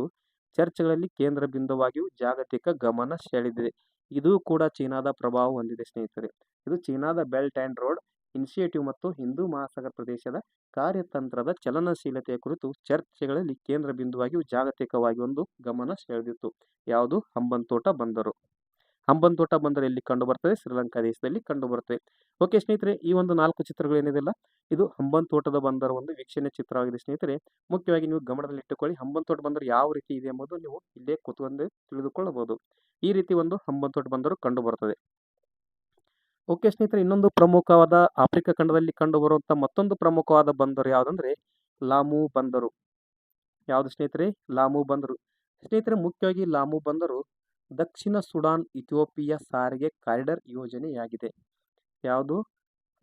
Speaker 1: ಚರ್ಚೆಗಳಲ್ಲಿ ಕೇಂದ್ರ ಬಿಂದುವಾಗಿಯೂ ಜಾಗತಿಕ ಗಮನ ಸೆಳೆದಿದೆ. ಇದು ಕೂಡ ಚೀನಾದ ಪ್ರಭಾವ ಹೊಂದಿದೆ ಸ್ನೇಹಿತರೆ. ಇದು ಚೀನಾದ ಬೆಲ್ಟ್ ಅಂಡ್ ರೋಡ್ ಇನಿಷಿಯೇಟಿವ್ ಮತ್ತು ಹಿಂದೂ ಮಹಾಸಾಗರ ಪ್ರದೇಶದ ಕಾರ್ಯತಂತ್ರದ ಚಲನಶೀಲತೆಯ ಕುರಿತು ಚರ್ಚೆಗಳಲ್ಲಿ ಕೇಂದ್ರ ಬಿಂದುವಾಗಿಯೂ ಜಾಗತಿಕವಾಗಿ ಒಂದು ಗಮನ ಸೆಳೆದಿತ್ತು. ಯಾವುದು? ಹಂಬನ್-ತೋಟ ಬಂದರು. ಹಂಬನ್-ತೋಟ ಬಂದರು ಎಲ್ಲಿ ಕಂಡು ಬರ್ತದೆ? ಶ್ರೀಲಂಕಾ ದೇಶದಲ್ಲಿ ಕಂಡು ಬರ್ತದೆ. ಓಕೆ ಸ್ನೇಹಿತರೆ, ಈ ಒಂದು 4 ಚಿತ್ರಗಳು ಏನಿದೆಯಲ್ಲ, ಇದು ಹಂಬನ್-ತೋಟದ ಬಂದರ ಒಂದು ವೀಕ್ಷಣೆ ಚಿತ್ರವಾಗಿದೆ ಸ್ನೇಹಿತರೆ. ಮುಖ್ಯವಾಗಿ ನೀವು ಗಮನದಲ್ಲಿ ಇಟ್ಟುಕೊಳ್ಳಿ, ಹಂಬನ್-ತೋಟ ಬಂದರು ಯಾವ ರೀತಿ ಇದೆ ಎಂಬುದು ನೀವು ಇಲ್ಲೇ ಕೂತ್ಕೊಂಡು ತಿಳಿದುಕೊಳ್ಳಬಹುದು. ಈ ರೀತಿ ಒಂದು ಹಂಬನ್-ತೋಟ ಬಂದರು ಕಂಡು ಬರ್ತದೆ. ಓಕೆ ಸ್ನೇಹಿತರೆ, ಇನ್ನೊಂದು ಪ್ರಮುಖವಾದ ಆಫ್ರಿಕಾ ಖಂಡದಲ್ಲಿ ಕಂಡು ಬರುವಂತ ಮತ್ತೊಂದು ಪ್ರಮುಖವಾದ ಬಂದರು ಯಾವುದಂದ್ರೆ ಲಾಮು ಬಂದರು. ಯಾವುದು ಸ್ನೇಹಿತರೆ? ಲಾಮು ಬಂದರು. ಸ್ನೇಹಿತರೆ, ಮುಖ್ಯವಾಗಿ ಲಾಮು ಬಂದರು ದಕ್ಷಿಣ ಸುಡಾನ್ ಇಥಿಯೋಪಿಯಾ ಸಾರಿಗೆ ಕಾರಿಡಾರ್ ಯೋಜನೆಯಾಗಿದೆ. ಯಾವುದು?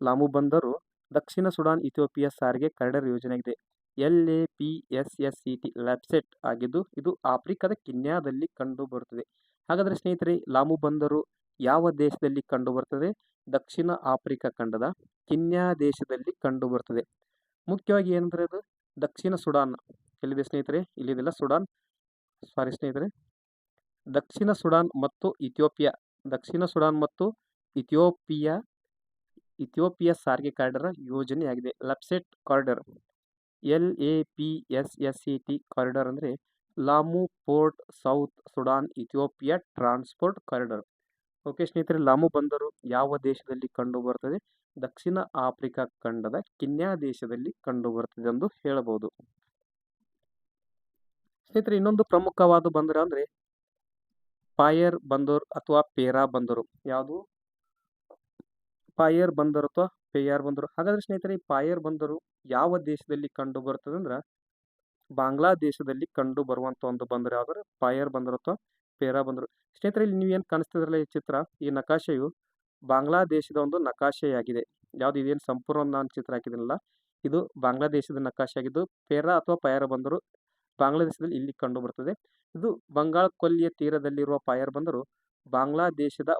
Speaker 1: ಲಾಮು ಬಂದರು ದಕ್ಷಿಣ ಸುಡಾನ್ ಇಥಿಯೋಪಿಯಾ ಸಾರಿಗೆ ಕಾರಿಡಾರ್ ಯೋಜನೆಯಾಗಿದೆ. LAPSSCT ಲ್ಯಾಪ್ಸೆಟ್ ಆಗಿದ್ದು ಇದು ಆಫ್ರಿಕಾದ ಕಿನ್ಯಾದಲ್ಲಿ ಕಂಡು ಬರುತ್ತದೆ. ಹಾಗಾದ್ರೆ ಸ್ನೇಹಿತರೆ, ಲಾಮು ಬಂದರು ಯಾವ ದೇಶದಲ್ಲಿ ಕಂಡು ಬರ್ತದೆ? ದಕ್ಷಿಣ ಆಫ್ರಿಕಾ ಖಂಡದ ಕಿನ್ಯಾ ದೇಶದಲ್ಲಿ ಕಂಡು ಬರ್ತದೆ. ಮುಖ್ಯವಾಗಿ ಏನಂದ್ರೆ ಅದು ದಕ್ಷಿಣ ಸುಡಾನ್ ಎಲ್ಲಿದೆ ಸ್ನೇಹಿತರೆ? ಇಲ್ಲಿದೆಲ್ಲ ಸುಡಾನ್, ಸಾರಿ ಸ್ನೇಹಿತರೆ, ದಕ್ಷಿಣ ಸುಡಾನ್ ಮತ್ತು ಇಥಿಯೋಪಿಯಾ, ದಕ್ಷಿಣ ಸುಡಾನ್ ಮತ್ತು ಇಥಿಯೋಪಿಯಾ ಸಾರಿಗೆ ಕಾರಿಡಾರ್ ಯೋಜನೆಯಾಗಿದೆ. ಲ್ಯಾಪ್ಸೆಟ್ ಕಾರಿಡಾರ್, LAPSSCT ಕಾರಿಡಾರ್ ಅಂದ್ರೆ Lamu port South Sudan Ethiopia transport corridor. Okay ಸ್ನೇಹಿತರೆ, ಲಾಮು ಬಂದರು ಯಾವ ದೇಶದಲ್ಲಿ ಕಂಡು ಬರ್ತದೆ? ದಕ್ಷಿಣ ಆಫ್ರಿಕಾ ಖಂಡದ ಕಿನ್ಯಾ ದೇಶದಲ್ಲಿ ಕಂಡು ಬರ್ತದೆ ಎಂದು ಹೇಳಬಹುದು. ಸ್ನೇಹಿತರೆ, ಇನ್ನೊಂದು ಪ್ರಮುಖವಾದ ಬಂದರು ಅಂದ್ರೆ ಪಾಯರ್ ಬಂದರು ಅಥವಾ ಪೇರಾ ಬಂದರು. ಯಾವುದು? ಪಾಯರ್ ಬಂದರು ಅಥವಾ ಪೇಯಾರ್ ಬಂದರು. ಹಾಗಾದ್ರೆ ಸ್ನೇಹಿತರೆ ಈ ಪಾಯರ್ ಬಂದರು ಯಾವ ದೇಶದಲ್ಲಿ ಕಂಡು ಬರ್ತದೆ ಅಂದ್ರೆ ಬಾಂಗ್ಲಾದೇಶದಲ್ಲಿ ಕಂಡು ಬರುವಂತ ಒಂದು ಬಂದರು ಯಾವ್ದಾದ್ರೆ ಪಾಯರ್ ಬಂದರು ಅಥವಾ ಪೇರಾ ಬಂದರು. ಸ್ನೇಹಿತರೆ ಇಲ್ಲಿ ನೀವೇನು ಕಾಣಿಸ್ತಿದ್ರಲ್ಲ ಈ ಚಿತ್ರ, ಈ ನಕಾಶೆಯು ಬಾಂಗ್ಲಾದೇಶದ ಒಂದು ನಕಾಶೆಯಾಗಿದೆ. ಯಾವ್ದು ಇದೇನು ಸಂಪೂರ್ಣ ನಾನು ಚಿತ್ರ ಹಾಕಿದಿನಲ್ಲ, ಇದು ಬಾಂಗ್ಲಾದೇಶದ ನಕಾಶೆ ಆಗಿದ್ದು ಪೇರಾ ಅಥವಾ ಪಾಯರ್ ಬಂದರು ಬಾಂಗ್ಲಾದೇಶದಲ್ಲಿ ಇಲ್ಲಿ ಕಂಡು ಬರ್ತದೆ. ಇದು ಬಂಗಾಳ ಕೊಲ್ಲಿಯ ತೀರದಲ್ಲಿರುವ ಪಾಯರ್ ಬಂದರು ಬಾಂಗ್ಲಾದೇಶದ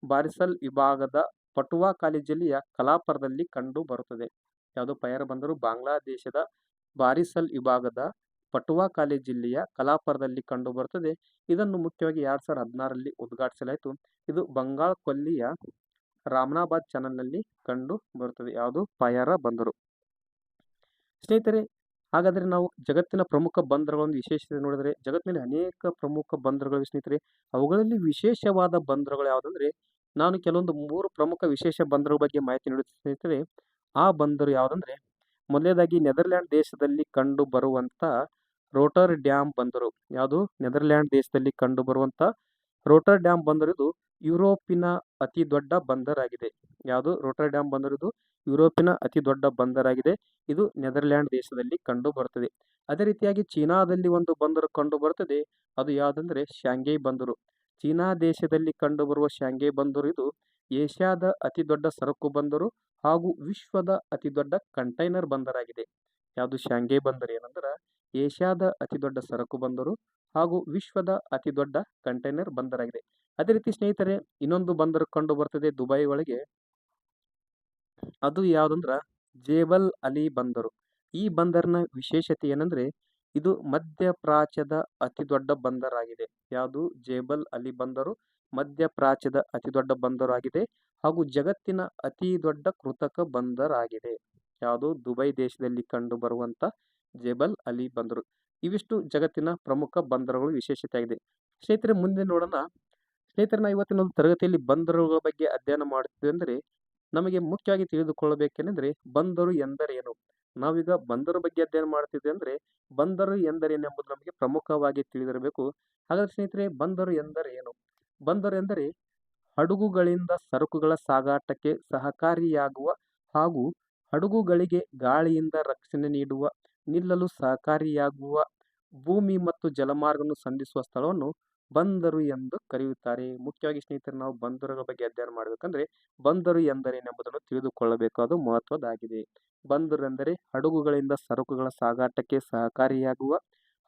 Speaker 1: ಬಾರಿಸಲ್ ವಿಭಾಗದ ಪಟುವಾಖಾಲಿ ಜಿಲ್ಲೆಯ ಕಲಾಪರದಲ್ಲಿ ಕಂಡು ಬರುತ್ತದೆ. ಯಾವುದು ಪಾಯರ್ ಬಂದರು ಬಾಂಗ್ಲಾದೇಶದ ಬಾರಿಸಲ್ ವಿಭಾಗದ ಪಟುವಾಖಾಲಿ ಜಿಲ್ಲೆಯ ಕಲಾಪರದಲ್ಲಿ ಕಂಡು ಬರುತ್ತದೆ. ಇದನ್ನು ಮುಖ್ಯವಾಗಿ 2016ರಲ್ಲಿ ಉದ್ಘಾಟಿಸಲಾಯಿತು. ಇದು ಬಂಗಾಳ ಕೊಲ್ಲಿಯ ರಾಮನಾಬಾದ್ ಚಾನಲ್ನಲ್ಲಿ ಕಂಡು ಬರುತ್ತದೆ. ಯಾವುದು ಪಾಯರ ಬಂದರು. ಸ್ನೇಹಿತರೆ ಹಾಗಾದರೆ ನಾವು ಜಗತ್ತಿನ ಪ್ರಮುಖ ಬಂದರುಗಳನ್ನು ವಿಶೇಷತೆ ನೋಡಿದರೆ ಜಗತ್ತಿನಲ್ಲಿ ಅನೇಕ ಪ್ರಮುಖ ಬಂದರುಗಳು ಸ್ನೇಹಿತರೆ. ಅವುಗಳಲ್ಲಿ ವಿಶೇಷವಾದ ಬಂದರುಗಳು ಯಾವುದಂದ್ರೆ ನಾನು ಕೆಲವೊಂದು 3 ಪ್ರಮುಖ ವಿಶೇಷ ಬಂದರುಗಳ ಬಗ್ಗೆ ಮಾಹಿತಿ ನೀಡುತ್ತೇನೆ ಸ್ನೇಹಿತರೆ. ಆ ಬಂದರು ಯಾವುದಂದ್ರೆ ಮೊದಲನೇದಾಗಿ ನೆದರ್ಲ್ಯಾಂಡ್ ದೇಶದಲ್ಲಿ ಕಂಡು ಬರುವಂತ ರೋಟರ್ ಡ್ಯಾಮ್ ಬಂದರು. ಯಾವುದು ನೆದರ್ಲ್ಯಾಂಡ್ ದೇಶದಲ್ಲಿ ಕಂಡು ಬರುವಂತ ರೋಟರ್ ಡ್ಯಾಮ್ ಬಂದರು ಇದು ಯುರೋಪಿನ ಅತಿ ದೊಡ್ಡ ಬಂದರಾಗಿದೆ. ಯಾವುದು ರೋಟರ್ ಡ್ಯಾಮ್ ಬಂದರು ಇದು ಯುರೋಪಿನ ಅತಿ ದೊಡ್ಡ ಬಂದರಾಗಿದೆ. ಇದು ನೆದರ್ಲ್ಯಾಂಡ್ ದೇಶದಲ್ಲಿ ಕಂಡು ಬರುತ್ತದೆ. ಅದೇ ರೀತಿಯಾಗಿ ಚೀನಾದಲ್ಲಿ ಒಂದು ಬಂದರು ಕಂಡು ಬರುತ್ತದೆ. ಅದು ಯಾವುದಂದ್ರೆ ಶಾಂಘೈ ಬಂದರು. ಚೀನಾ ದೇಶದಲ್ಲಿ ಕಂಡು ಬರುವ ಶಾಂಘೈ ಬಂದರು ಇದು ಏಷ್ಯಾದ ಅತಿ ದೊಡ್ಡ ಸರಕು ಬಂದರು ಹಾಗೂ ವಿಶ್ವದ ಅತಿ ದೊಡ್ಡ ಕಂಟೈನರ್ ಬಂದರಾಗಿದೆ. ಯಾವುದು ಶಾಂಘೈ ಬಂದರು ಏನಂದ್ರೆ ಏಷ್ಯಾದ ಅತಿ ದೊಡ್ಡ ಸರಕು ಬಂದರು ಹಾಗೂ ವಿಶ್ವದ ಅತಿ ದೊಡ್ಡ ಕಂಟೈನರ್ ಬಂದರಾಗಿದೆ. ಅದೇ ರೀತಿ ಸ್ನೇಹಿತರೆ ಇನ್ನೊಂದು ಬಂದರು ಕಂಡು ಬರ್ತದೆ ದುಬೈ ಒಳಗೆ. ಅದು ಯಾವುದಂದ್ರ ಜೇಬಲ್ ಅಲಿ ಬಂದರು. ಈ ಬಂದರಿನ ವಿಶೇಷತೆ ಏನಂದ್ರೆ ಇದು ಮಧ್ಯಪ್ರಾಚ್ಯದ ಅತಿ ದೊಡ್ಡ ಬಂದರಾಗಿದೆ. ಯಾವುದು ಜೇಬಲ್ ಅಲಿ ಬಂದರು ಮಧ್ಯಪ್ರಾಚ್ಯದ ಅತಿ ದೊಡ್ಡ ಬಂದರಾಗಿದೆ ಹಾಗೂ ಜಗತ್ತಿನ ಅತಿ ದೊಡ್ಡ ಕೃತಕ ಬಂದರಾಗಿದೆ. ಯಾವುದು ದುಬೈ ದೇಶದಲ್ಲಿ ಕಂಡು ಬರುವಂತ ಜೇಬಲ್ ಅಲಿ ಬಂದರು. ಇವಿಷ್ಟು ಜಗತ್ತಿನ ಪ್ರಮುಖ ಬಂದರುಗಳು ವಿಶೇಷತೆ ಆಗಿದೆ. ಸ್ನೇಹಿತರೆ ಮುಂದೆ ನೋಡೋಣ. ಸ್ನೇಹಿತರೆ ನಾವು ಇವತ್ತಿನ ಒಂದು ತರಗತಿಯಲ್ಲಿ ಬಂದರುಗಳ ಬಗ್ಗೆ ಅಧ್ಯಯನ ಮಾಡುತ್ತಿದ್ದೆ ಅಂದರೆ ನಮಗೆ ಮುಖ್ಯವಾಗಿ ತಿಳಿದುಕೊಳ್ಳಬೇಕೆಂದರೆ ಬಂದರು ಎಂದರೇನು. ನಾವೀಗ ಬಂದರು ಬಗ್ಗೆ ಅಧ್ಯಯನ ಮಾಡ್ತಿದ್ದೆ ಅಂದ್ರೆ ಬಂದರು ಎಂದರೇನೆಂಬುದು ನಮಗೆ ಪ್ರಮುಖವಾಗಿ ತಿಳಿದಿರಬೇಕು. ಹಾಗಾದ್ರೆ ಸ್ನೇಹಿತರೆ ಬಂದರು ಎಂದರೇನು? ಬಂದರು ಎಂದರೆ ಹಡಗುಗಳಿಂದ ಸರಕುಗಳ ಸಾಗಾಟಕ್ಕೆ ಸಹಕಾರಿಯಾಗುವ ಹಾಗೂ ಹಡಗುಗಳಿಗೆ ಗಾಳಿಯಿಂದ ರಕ್ಷಣೆ ನೀಡುವ, ನಿಲ್ಲಲು ಸಹಕಾರಿಯಾಗುವ, ಭೂಮಿ ಮತ್ತು ಜಲಮಾರ್ಗವನ್ನು ಸಂಧಿಸುವ ಸ್ಥಳವನ್ನು ಬಂದರು ಎಂದು ಕರೆಯುತ್ತಾರೆ. ಮುಖ್ಯವಾಗಿ ಸ್ನೇಹಿತರೆ ನಾವು ಬಂದರುಗಳ ಬಗ್ಗೆ ಅಧ್ಯಯನ ಮಾಡಬೇಕಂದ್ರೆ ಬಂದರು ಎಂದರೇನೆಂಬುದನ್ನು ತಿಳಿದುಕೊಳ್ಳಬೇಕು, ಅದು ಮಹತ್ವದಾಗಿದೆ. ಬಂದರು ಎಂದರೆ ಹಡಗುಗಳಿಂದ ಸರಕುಗಳ ಸಾಗಾಟಕ್ಕೆ ಸಹಕಾರಿಯಾಗುವ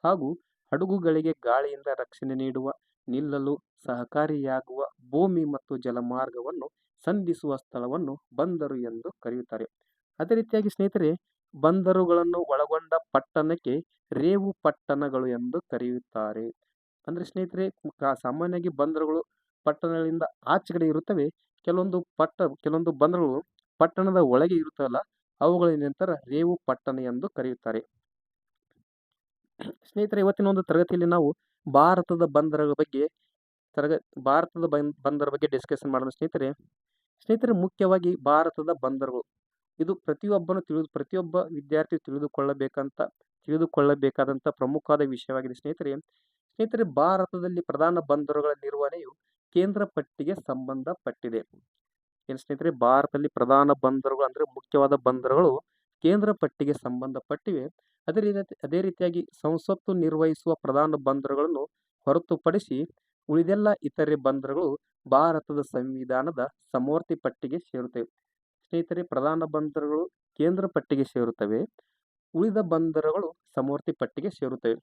Speaker 1: ಹಾಗೂ ಹಡಗುಗಳಿಗೆ ಗಾಳಿಯಿಂದ ರಕ್ಷಣೆ ನೀಡುವ, ನಿಲ್ಲಲು ಸಹಕಾರಿಯಾಗುವ, ಭೂಮಿ ಮತ್ತು ಜಲಮಾರ್ಗವನ್ನು ಸಂಧಿಸುವ ಸ್ಥಳವನ್ನು ಬಂದರು ಎಂದು ಕರೆಯುತ್ತಾರೆ. ಅದೇ ರೀತಿಯಾಗಿ ಸ್ನೇಹಿತರೆ ಬಂದರುಗಳನ್ನು ಒಳಗೊಂಡ ಪಟ್ಟಣಕ್ಕೆ ರೇವು ಪಟ್ಟಣಗಳು ಎಂದು ಕರೆಯುತ್ತಾರೆ. ಅಂದ್ರೆ ಸ್ನೇಹಿತರೆ ಸಾಮಾನ್ಯವಾಗಿ ಬಂದರುಗಳು ಪಟ್ಟಣಗಳಿಂದ ಆಚೆಗಡೆ ಇರುತ್ತವೆ. ಕೆಲವೊಂದು ಬಂದರುಗಳು ಪಟ್ಟಣದ ಒಳಗೆ ಇರುತ್ತವಲ್ಲ ಅವುಗಳೇನಂತಾರೆ ರೇವು ಪಟ್ಟಣ ಎಂದು ಕರೆಯುತ್ತಾರೆ. ಸ್ನೇಹಿತರೆ ಇವತ್ತಿನ ಒಂದು ತರಗತಿಯಲ್ಲಿ ನಾವು ಭಾರತದ ಬಂದರುಗಳ ಬಗ್ಗೆ ಡಿಸ್ಕಷನ್ ಮಾಡೋಣ. ಸ್ನೇಹಿತರೆ ಮುಖ್ಯವಾಗಿ ಭಾರತದ ಬಂದರುಗಳು ಇದು ಪ್ರತಿಯೊಬ್ಬ ವಿದ್ಯಾರ್ಥಿ ತಿಳಿದುಕೊಳ್ಳಬೇಕಾದಂತ ಪ್ರಮುಖವಾದ ವಿಷಯವಾಗಿದೆ. ಸ್ನೇಹಿತರೆ ಭಾರತದಲ್ಲಿ ಪ್ರಧಾನ ಬಂದರುಗಳ ನಿರ್ವಹಣೆಯು ಕೇಂದ್ರ ಪಟ್ಟಿಗೆ ಸಂಬಂಧಪಟ್ಟಿದೆ. ಸ್ನೇಹಿತರೆ ಭಾರತದಲ್ಲಿ ಪ್ರಧಾನ ಬಂದರುಗಳು ಅಂದ್ರೆ ಮುಖ್ಯವಾದ ಬಂದರುಗಳು ಕೇಂದ್ರ ಪಟ್ಟಿಗೆ ಸಂಬಂಧಪಟ್ಟಿವೆ. ಅದೇ ರೀತಿಯಾಗಿ ಸಂಸತ್ತು ನಿರ್ವಹಿಸುವ ಪ್ರಧಾನ ಬಂದರುಗಳನ್ನು ಹೊರತುಪಡಿಸಿ ಉಳಿದೆಲ್ಲ ಇತರೆ ಬಂದರುಗಳು ಭಾರತದ ಸಂವಿಧಾನದ ಸಮವರ್ತಿ ಪಟ್ಟಿಗೆ ಸೇರುತ್ತವೆ. ಸ್ನೇಹಿತರೆ ಪ್ರಧಾನ ಬಂದರುಗಳು ಕೇಂದ್ರ ಪಟ್ಟಿಗೆ ಸೇರುತ್ತವೆ, ಉಳಿದ ಬಂದರುಗಳು ಸಮವರ್ತಿ ಪಟ್ಟಿಗೆ ಸೇರುತ್ತವೆ.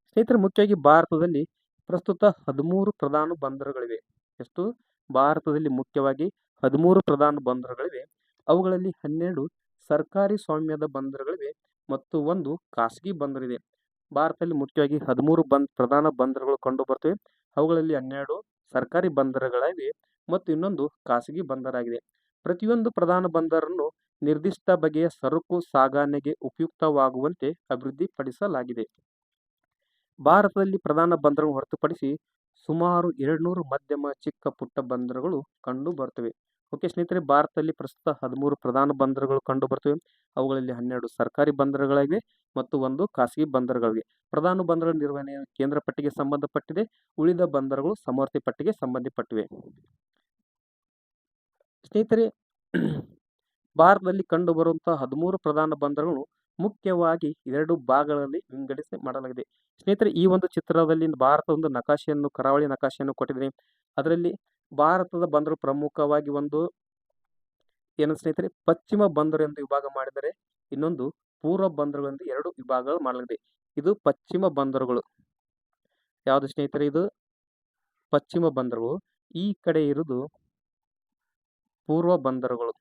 Speaker 1: ಸ್ನೇಹಿತರೆ ಮುಖ್ಯವಾಗಿ ಭಾರತದಲ್ಲಿ ಪ್ರಸ್ತುತ 13 ಪ್ರಧಾನ ಬಂದರುಗಳಿವೆ. ಎಷ್ಟು? ಭಾರತದಲ್ಲಿ ಮುಖ್ಯವಾಗಿ 13 ಪ್ರಧಾನ ಬಂದರುಗಳಿವೆ. ಅವುಗಳಲ್ಲಿ 12 ಸರ್ಕಾರಿ ಸ್ವಾಮ್ಯದ ಬಂದರುಗಳಿವೆ ಮತ್ತು 1 ಖಾಸಗಿ ಬಂದರಿದೆ. ಭಾರತದಲ್ಲಿ ಮುಖ್ಯವಾಗಿ 13 ಪ್ರಧಾನ ಬಂದರುಗಳು ಕಂಡು ಬರ್ತವೆ. ಅವುಗಳಲ್ಲಿ 12 ಸರ್ಕಾರಿ ಬಂದರುಗಳಿವೆ ಮತ್ತು ಇನ್ನೊಂದು ಖಾಸಗಿ ಬಂದರಾಗಿದೆ. ಪ್ರತಿಯೊಂದು ಪ್ರಧಾನ ಬಂದರನ್ನು ನಿರ್ದಿಷ್ಟ ಬಗೆಯ ಸರಕು ಸಾಗಣೆಗೆ ಉಪಯುಕ್ತವಾಗುವಂತೆ ಅಭಿವೃದ್ಧಿಪಡಿಸಲಾಗಿದೆ. ಭಾರತದಲ್ಲಿ ಪ್ರಧಾನ ಬಂದರನ್ನು ಹೊರತುಪಡಿಸಿ ಸುಮಾರು 200 ಮಧ್ಯಮ ಚಿಕ್ಕ ಪುಟ್ಟ ಬಂದರುಗಳು ಕಂಡು ಬರ್ತವೆ. ಓಕೆ ಸ್ನೇಹಿತರೆ, ಭಾರತದಲ್ಲಿ ಪ್ರಸ್ತುತ 13 ಪ್ರಧಾನ ಬಂದರುಗಳು ಕಂಡು ಬರ್ತವೆ. ಅವುಗಳಲ್ಲಿ 12 ಸರ್ಕಾರಿ ಬಂದರುಗಳಿವೆ ಮತ್ತು 1 ಖಾಸಗಿ ಬಂದರುಗಳಿವೆ. ಪ್ರಧಾನ ಬಂದರುಗಳ ನಿರ್ವಹಣೆ ಕೇಂದ್ರ ಪಟ್ಟಿಗೆ ಸಂಬಂಧಪಟ್ಟಿದೆ, ಉಳಿದ ಬಂದರುಗಳು ಸಮವರ್ತಿ ಪಟ್ಟಿಗೆ ಸಂಬಂಧಪಟ್ಟಿವೆ. ಸ್ನೇಹಿತರೆ ಭಾರತದಲ್ಲಿ ಕಂಡುಬರುವಂತಹ 13 ಪ್ರಧಾನ ಬಂದರುಗಳು ಮುಖ್ಯವಾಗಿ 2 ಭಾಗಗಳಲ್ಲಿ ವಿಂಗಡಿಸಿ ಮಾಡಲಾಗಿದೆ. ಸ್ನೇಹಿತರೆ ಈ ಒಂದು ಚಿತ್ರದಲ್ಲಿ ಭಾರತದ ಒಂದು ನಕಾಶೆಯನ್ನು ಕರಾವಳಿ ನಕಾಶೆಯನ್ನು ಕೊಟ್ಟಿದ್ದೀನಿ. ಅದರಲ್ಲಿ ಭಾರತದ ಬಂದರು ಪ್ರಮುಖವಾಗಿ ಒಂದು ಏನು ಸ್ನೇಹಿತರೆ ಪಶ್ಚಿಮ ಬಂದರು ಎಂದು ವಿಭಾಗ ಮಾಡಿದರೆ ಇನ್ನೊಂದು ಪೂರ್ವ ಬಂದರುಗಳೆಂದು 2 ವಿಭಾಗಗಳು ಮಾಡಲಾಗಿದೆ. ಇದು ಪಶ್ಚಿಮ ಬಂದರುಗಳು. ಯಾವುದು ಸ್ನೇಹಿತರೆ? ಇದು ಪಶ್ಚಿಮ ಬಂದರುಗಳು. ಈ ಕಡೆ ಇರುವುದು ಪೂರ್ವ ಬಂದರುಗಳು.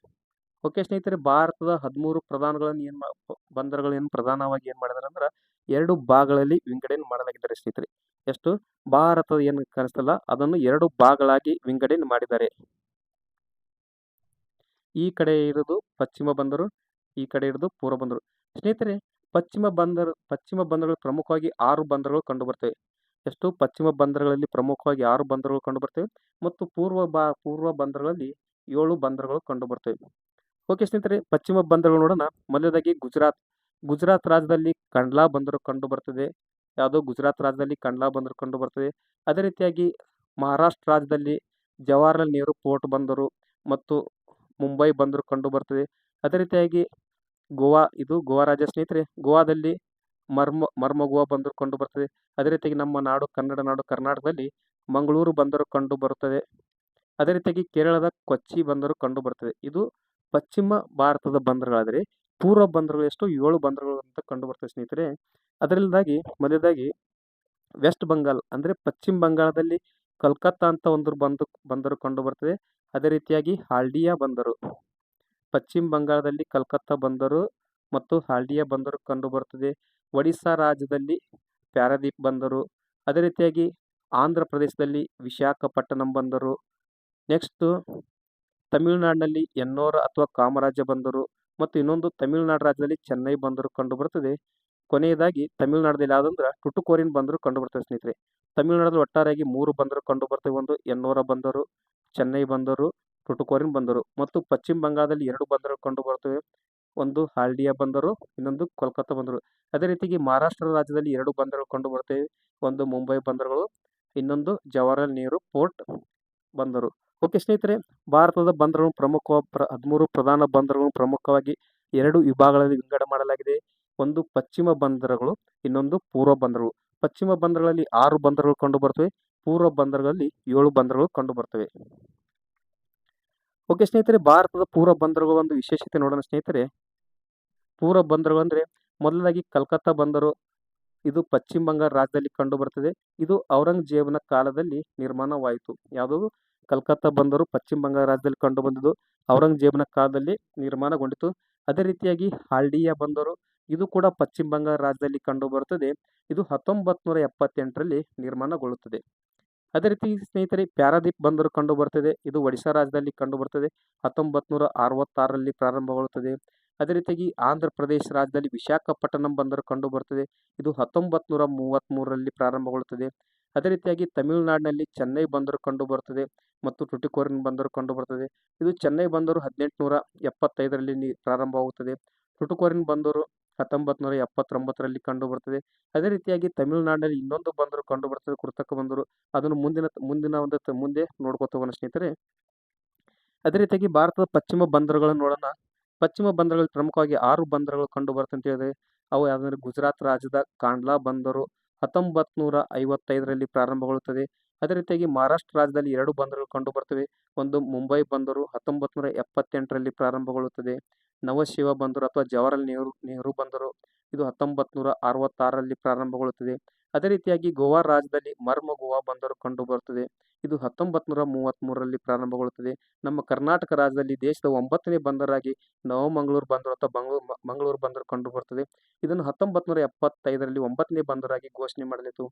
Speaker 1: ಓಕೆ ಸ್ನೇಹಿತರೆ, ಭಾರತದ 13 ಪ್ರಧಾನಗಳನ್ನು ಬಂದರುಗಳನ್ನು ಪ್ರಧಾನವಾಗಿ ಏನ್ ಮಾಡಿದಾರೆ ಅಂದ್ರೆ 2 ಭಾಗಗಳಲ್ಲಿ ವಿಂಗಡಣೆ ಮಾಡಲಾಗಿದ್ದಾರೆ ಸ್ನೇಹಿತರೆ. ಎಷ್ಟು? ಭಾರತದ ಏನು ಕಾಣಿಸ್ತಲ್ಲ ಅದನ್ನು 2 ಭಾಗಗಳಾಗಿ ವಿಂಗಡಣೆ ಮಾಡಿದ್ದಾರೆ. ಈ ಕಡೆ ಇರುವುದು ಪಶ್ಚಿಮ ಬಂದರು, ಈ ಕಡೆ ಇರುವುದು ಪೂರ್ವ ಬಂದರು. ಸ್ನೇಹಿತರೆ ಪಶ್ಚಿಮ ಬಂದರುಗಳು ಪ್ರಮುಖವಾಗಿ 6 ಬಂದರುಗಳು ಕಂಡು ಬರ್ತವೆ. ಎಷ್ಟು? ಪಶ್ಚಿಮ ಬಂದರುಗಳಲ್ಲಿ ಪ್ರಮುಖವಾಗಿ 6 ಬಂದರುಗಳು ಕಂಡು ಬರ್ತವೆ ಮತ್ತು ಪೂರ್ವ ಬಂದರುಗಳಲ್ಲಿ 7 ಬಂದರುಗಳು ಕಂಡು ಬರ್ತವೆ. ಓಕೆ ಸ್ನೇಹಿತರೆ, ಪಶ್ಚಿಮ ಬಂದರುಗಳು ನೋಡೋಣ. ಮೊದಲನೇದಾಗಿ ಗುಜರಾತ್ ರಾಜ್ಯದಲ್ಲಿ ಕಂಡ್ಲಾ ಬಂದರು ಕಂಡು ಬರ್ತದೆ. ಯಾವುದು? ಗುಜರಾತ್ ರಾಜ್ಯದಲ್ಲಿ ಕಂಡ್ಲಾ ಬಂದರು ಕಂಡು ಬರ್ತದೆ. ಅದೇ ರೀತಿಯಾಗಿ ಮಹಾರಾಷ್ಟ್ರ ರಾಜ್ಯದಲ್ಲಿ ಜವಾಹರ್ಲಾಲ್ ನೆಹರು ಪೋರ್ಟ್ ಬಂದರು ಮತ್ತು ಮುಂಬೈ ಬಂದರು ಕಂಡು ಬರ್ತದೆ. ಅದೇ ರೀತಿಯಾಗಿ ಗೋವಾ ರಾಜ್ಯ ಸ್ನೇಹಿತರೆ, ಗೋವಾದಲ್ಲಿ ಮರ್ಮಗೋವಾ ಬಂದರು ಕಂಡು ಬರ್ತದೆ. ಅದೇ ರೀತಿಯಾಗಿ ನಮ್ಮ ನಾಡು ಕನ್ನಡ ನಾಡು ಕರ್ನಾಟಕದಲ್ಲಿ ಮಂಗಳೂರು ಬಂದರು ಕಂಡು ಬರುತ್ತದೆ. ಅದೇ ರೀತಿಯಾಗಿ ಕೇರಳದ ಕೊಚ್ಚಿ ಬಂದರು ಕಂಡು ಬರ್ತದೆ. ಇದು ಪಶ್ಚಿಮ ಭಾರತದ ಬಂದರುಗಳಾದರೆ ಪೂರ್ವ ಬಂದರುಗಳು ಎಷ್ಟು? 7 ಬಂದರುಗಳು ಅಂತ ಕಂಡು ಬರ್ತದೆ ಸ್ನೇಹಿತರೆ. ಅದರಲ್ದಾಗಿ ಮೊದಲದಾಗಿ ವೆಸ್ಟ್ ಬಂಗಾಲ್ ಅಂದ್ರೆ ಪಶ್ಚಿಮ ಬಂಗಾಳದಲ್ಲಿ ಕಲ್ಕತ್ತಾ ಅಂತ ಒಂದು ಬಂದರು ಕಂಡು ಬರ್ತದೆ. ಅದೇ ರೀತಿಯಾಗಿ ಹಾಲ್ಡಿಯಾ ಬಂದರು, ಪಶ್ಚಿಮ ಬಂಗಾಳದಲ್ಲಿ ಕಲ್ಕತ್ತಾ ಬಂದರು ಮತ್ತು ಹಾಲ್ಡಿಯಾ ಬಂದರು ಕಂಡು ಬರುತ್ತದೆ. ಒಡಿಶಾ ರಾಜ್ಯದಲ್ಲಿ ಪ್ಯಾರಾದೀಪ್ ಬಂದರು. ಅದೇ ರೀತಿಯಾಗಿ ಆಂಧ್ರ ಪ್ರದೇಶದಲ್ಲಿ ವಿಶಾಖಪಟ್ಟಣಂ ಬಂದರು. ನೆಕ್ಸ್ಟ್ ತಮಿಳುನಾಡಿನಲ್ಲಿ ಎನ್ನೋರ ಅಥವಾ ಕಾಮರಾಜ ಬಂದರು ಮತ್ತು ಇನ್ನೊಂದು ತಮಿಳುನಾಡು ರಾಜ್ಯದಲ್ಲಿ ಚೆನ್ನೈ ಬಂದರು ಕಂಡು ಬರುತ್ತದೆ. ಕೊನೆಯದಾಗಿ ತಮಿಳುನಾಡಲ್ಲಿ ಯಾವುದಂದ್ರೆ ಟುಟುಕೋರಿನ್ ಬಂದರು ಕಂಡು ಬರ್ತದೆ ಸ್ನೇಹಿತರೆ. ತಮಿಳುನಾಡಲ್ಲಿ ಒಟ್ಟಾರೆಯಾಗಿ 3 ಬಂದರು ಕಂಡು ಬರ್ತವೆ. ಒಂದು ಎನ್ನೋರ ಬಂದರು, ಚೆನ್ನೈ ಬಂದರು, ಟುಟುಕೋರಿನ್ ಬಂದರು. ಮತ್ತು ಪಶ್ಚಿಮ ಬಂಗಾಳದಲ್ಲಿ 2 ಬಂದರು ಕಂಡು ಬರ್ತವೆ. ಒಂದು ಹಾಲ್ಡಿಯಾ ಬಂದರು, ಇನ್ನೊಂದು ಕೋಲ್ಕತ್ತಾ ಬಂದರು. ಅದೇ ರೀತಿಯಾಗಿ ಮಹಾರಾಷ್ಟ್ರ ರಾಜ್ಯದಲ್ಲಿ 2 ಬಂದರುಗಳು ಕಂಡು ಬರ್ತವೆ. ಒಂದು ಮುಂಬೈ ಬಂದರುಗಳು, ಇನ್ನೊಂದು ಜವಾಹರ್ಲಾಲ್ ನೆಹರು ಪೋರ್ಟ್ ಬಂದರು. ಓಕೆ ಸ್ನೇಹಿತರೆ, ಭಾರತದ ಬಂದರುಗಳು 13 ಪ್ರಧಾನ ಬಂದರುಗಳು ಪ್ರಮುಖವಾಗಿ 2 ವಿಭಾಗಗಳಲ್ಲಿ ವಿಂಗಡಣೆ ಮಾಡಲಾಗಿದೆ. ಒಂದು ಪಶ್ಚಿಮ ಬಂದರುಗಳು, ಇನ್ನೊಂದು ಪೂರ್ವ ಬಂದರುಗಳು. ಪಶ್ಚಿಮ ಬಂದರುಗಳಲ್ಲಿ 6 ಬಂದರುಗಳು ಕಂಡು ಬರ್ತವೆ. ಪೂರ್ವ ಬಂದರುಗಳಲ್ಲಿ 7 ಬಂದರುಗಳು ಕಂಡು ಬರ್ತವೆ. ಓಕೆ ಸ್ನೇಹಿತರೆ, ಭಾರತದ ಪೂರ್ವ ಬಂದರುಗಳ ಒಂದು ವಿಶೇಷತೆ ನೋಡೋಣ ಸ್ನೇಹಿತರೆ. ಪೂರ್ವ ಬಂದರುಗಳು ಅಂದ್ರೆ ಮೊದಲದಾಗಿ ಕಲ್ಕತ್ತಾ ಬಂದರು. ಇದು ಪಶ್ಚಿಮ ಬಂಗಾಳ ರಾಜ್ಯದಲ್ಲಿ ಕಂಡು ಬರ್ತದೆ. ಇದು ಔರಂಗಜೇಬನ ಕಾಲದಲ್ಲಿ ನಿರ್ಮಾಣವಾಯಿತು. ಯಾವುದು? ಕಲ್ಕತ್ತಾ ಬಂದರು ಪಶ್ಚಿಮ ಬಂಗಾಳ ರಾಜ್ಯದಲ್ಲಿ ಕಂಡು ಬಂದಿದ್ದು ಔರಂಗಜೇಬನ ಕಾಲದಲ್ಲಿ ನಿರ್ಮಾಣಗೊಂಡಿತು. ಅದೇ ರೀತಿಯಾಗಿ ಹಾಲ್ಡಿಯಾ ಬಂದರು, ಇದು ಕೂಡ ಪಶ್ಚಿಮ ಬಂಗಾಳ ರಾಜ್ಯದಲ್ಲಿ ಕಂಡು ಬರುತ್ತದೆ. ಇದು 1978ರಲ್ಲಿ ನಿರ್ಮಾಣಗೊಳ್ಳುತ್ತದೆ. ಅದೇ ರೀತಿ ಸ್ನೇಹಿತರೆ ಪ್ಯಾರಾದೀಪ್ ಬಂದರು ಕಂಡು ಬರ್ತದೆ. ಇದು ಒಡಿಶಾ ರಾಜ್ಯದಲ್ಲಿ ಕಂಡು ಬರ್ತದೆ. 1966ರಲ್ಲಿ ಪ್ರಾರಂಭಗೊಳ್ಳುತ್ತದೆ. ಅದೇ ರೀತಿಯಾಗಿ ಆಂಧ್ರ ಪ್ರದೇಶ ರಾಜ್ಯದಲ್ಲಿ ವಿಶಾಖಪಟ್ಟಣಂ ಬಂದರು ಕಂಡು ಬರ್ತದೆ. ಇದು 1933ರಲ್ಲಿ ಪ್ರಾರಂಭಗೊಳ್ಳುತ್ತದೆ. ಅದೇ ರೀತಿಯಾಗಿ ತಮಿಳುನಾಡಿನಲ್ಲಿ ಚೆನ್ನೈ ಬಂದರು ಕಂಡು ಬರ್ತದೆ ಮತ್ತು ಟುಟಿಕೋರಿನ್ ಬಂದರು ಕಂಡು ಬರ್ತದೆ. ಇದು ಚೆನ್ನೈ ಬಂದರು 1875ರಲ್ಲಿ ಪ್ರಾರಂಭವಾಗುತ್ತದೆ. ಟುಟಿಕೋರಿನ್ ಬಂದರು 1979ರಲ್ಲಿ ಕಂಡು ಬರ್ತದೆ. ಅದೇ ರೀತಿಯಾಗಿ ತಮಿಳುನಾಡಿನಲ್ಲಿ ಇನ್ನೊಂದು ಬಂದರು ಕಂಡು ಬರ್ತದೆ, ಕೃತಕ ಬಂದರು. ಅದನ್ನು ಮುಂದೆ ನೋಡ್ಕೊತ ಹೋಗೋಣ ಸ್ನೇಹಿತರೆ. ಅದೇ ರೀತಿಯಾಗಿ ಭಾರತದ ಪಶ್ಚಿಮ ಬಂದರುಗಳನ್ನು ನೋಡೋಣ. ಪಶ್ಚಿಮ ಬಂದರುಗಳಲ್ಲಿ ಪ್ರಮುಖವಾಗಿ 6 ಬಂದರುಗಳು ಕಂಡು ಬರುತ್ತೆ ಅಂತ ಹೇಳಿದ್ರೆ ಅವು ಯಾವ್ದಂದ್ರೆ ಗುಜರಾತ್ ರಾಜ್ಯದ ಕಾಂಡ್ಲಾ ಬಂದರು 1955ರಲ್ಲಿ ಪ್ರಾರಂಭಗೊಳ್ಳುತ್ತದೆ. ಅದೇ ರೀತಿಯಾಗಿ ಮಹಾರಾಷ್ಟ್ರ ರಾಜ್ಯದಲ್ಲಿ 2 ಬಂದರುಗಳು ಕಂಡು ಬರ್ತವೆ. ಒಂದು ಮುಂಬೈ ಬಂದರು 1978ರಲ್ಲಿ ಪ್ರಾರಂಭಗೊಳ್ಳುತ್ತದೆ. ನವಶಿವ ಬಂದರು ಅಥವಾ ಜವಾಹರ್ಲಾಲ್ ನೆಹರು ಬಂದರು ಇದು 1966ರಲ್ಲಿ ಪ್ರಾರಂಭಗೊಳ್ಳುತ್ತದೆ. ಅದೇ ರೀತಿಯಾಗಿ ಗೋವಾ ರಾಜ್ಯದಲ್ಲಿ ಮರ್ಮಗೋವಾ ಬಂದರು ಕಂಡು ಬರುತ್ತದೆ. ಇದು 1933ರಲ್ಲಿ ಪ್ರಾರಂಭಗೊಳ್ಳುತ್ತದೆ. ನಮ್ಮ ಕರ್ನಾಟಕ ರಾಜ್ಯದಲ್ಲಿ ದೇಶದ 9ನೇ ಬಂದರಾಗಿ ನವಮಂಗಳೂರು ಬಂದರು ಅಥವಾ ಮಂಗಳೂರು ಬಂದರು ಕಂಡು ಬರುತ್ತದೆ. ಇದನ್ನು 1975ರಲ್ಲಿ 9ನೇ ಬಂದರಾಗಿ ಘೋಷಣೆ ಮಾಡಲಾಯಿತು.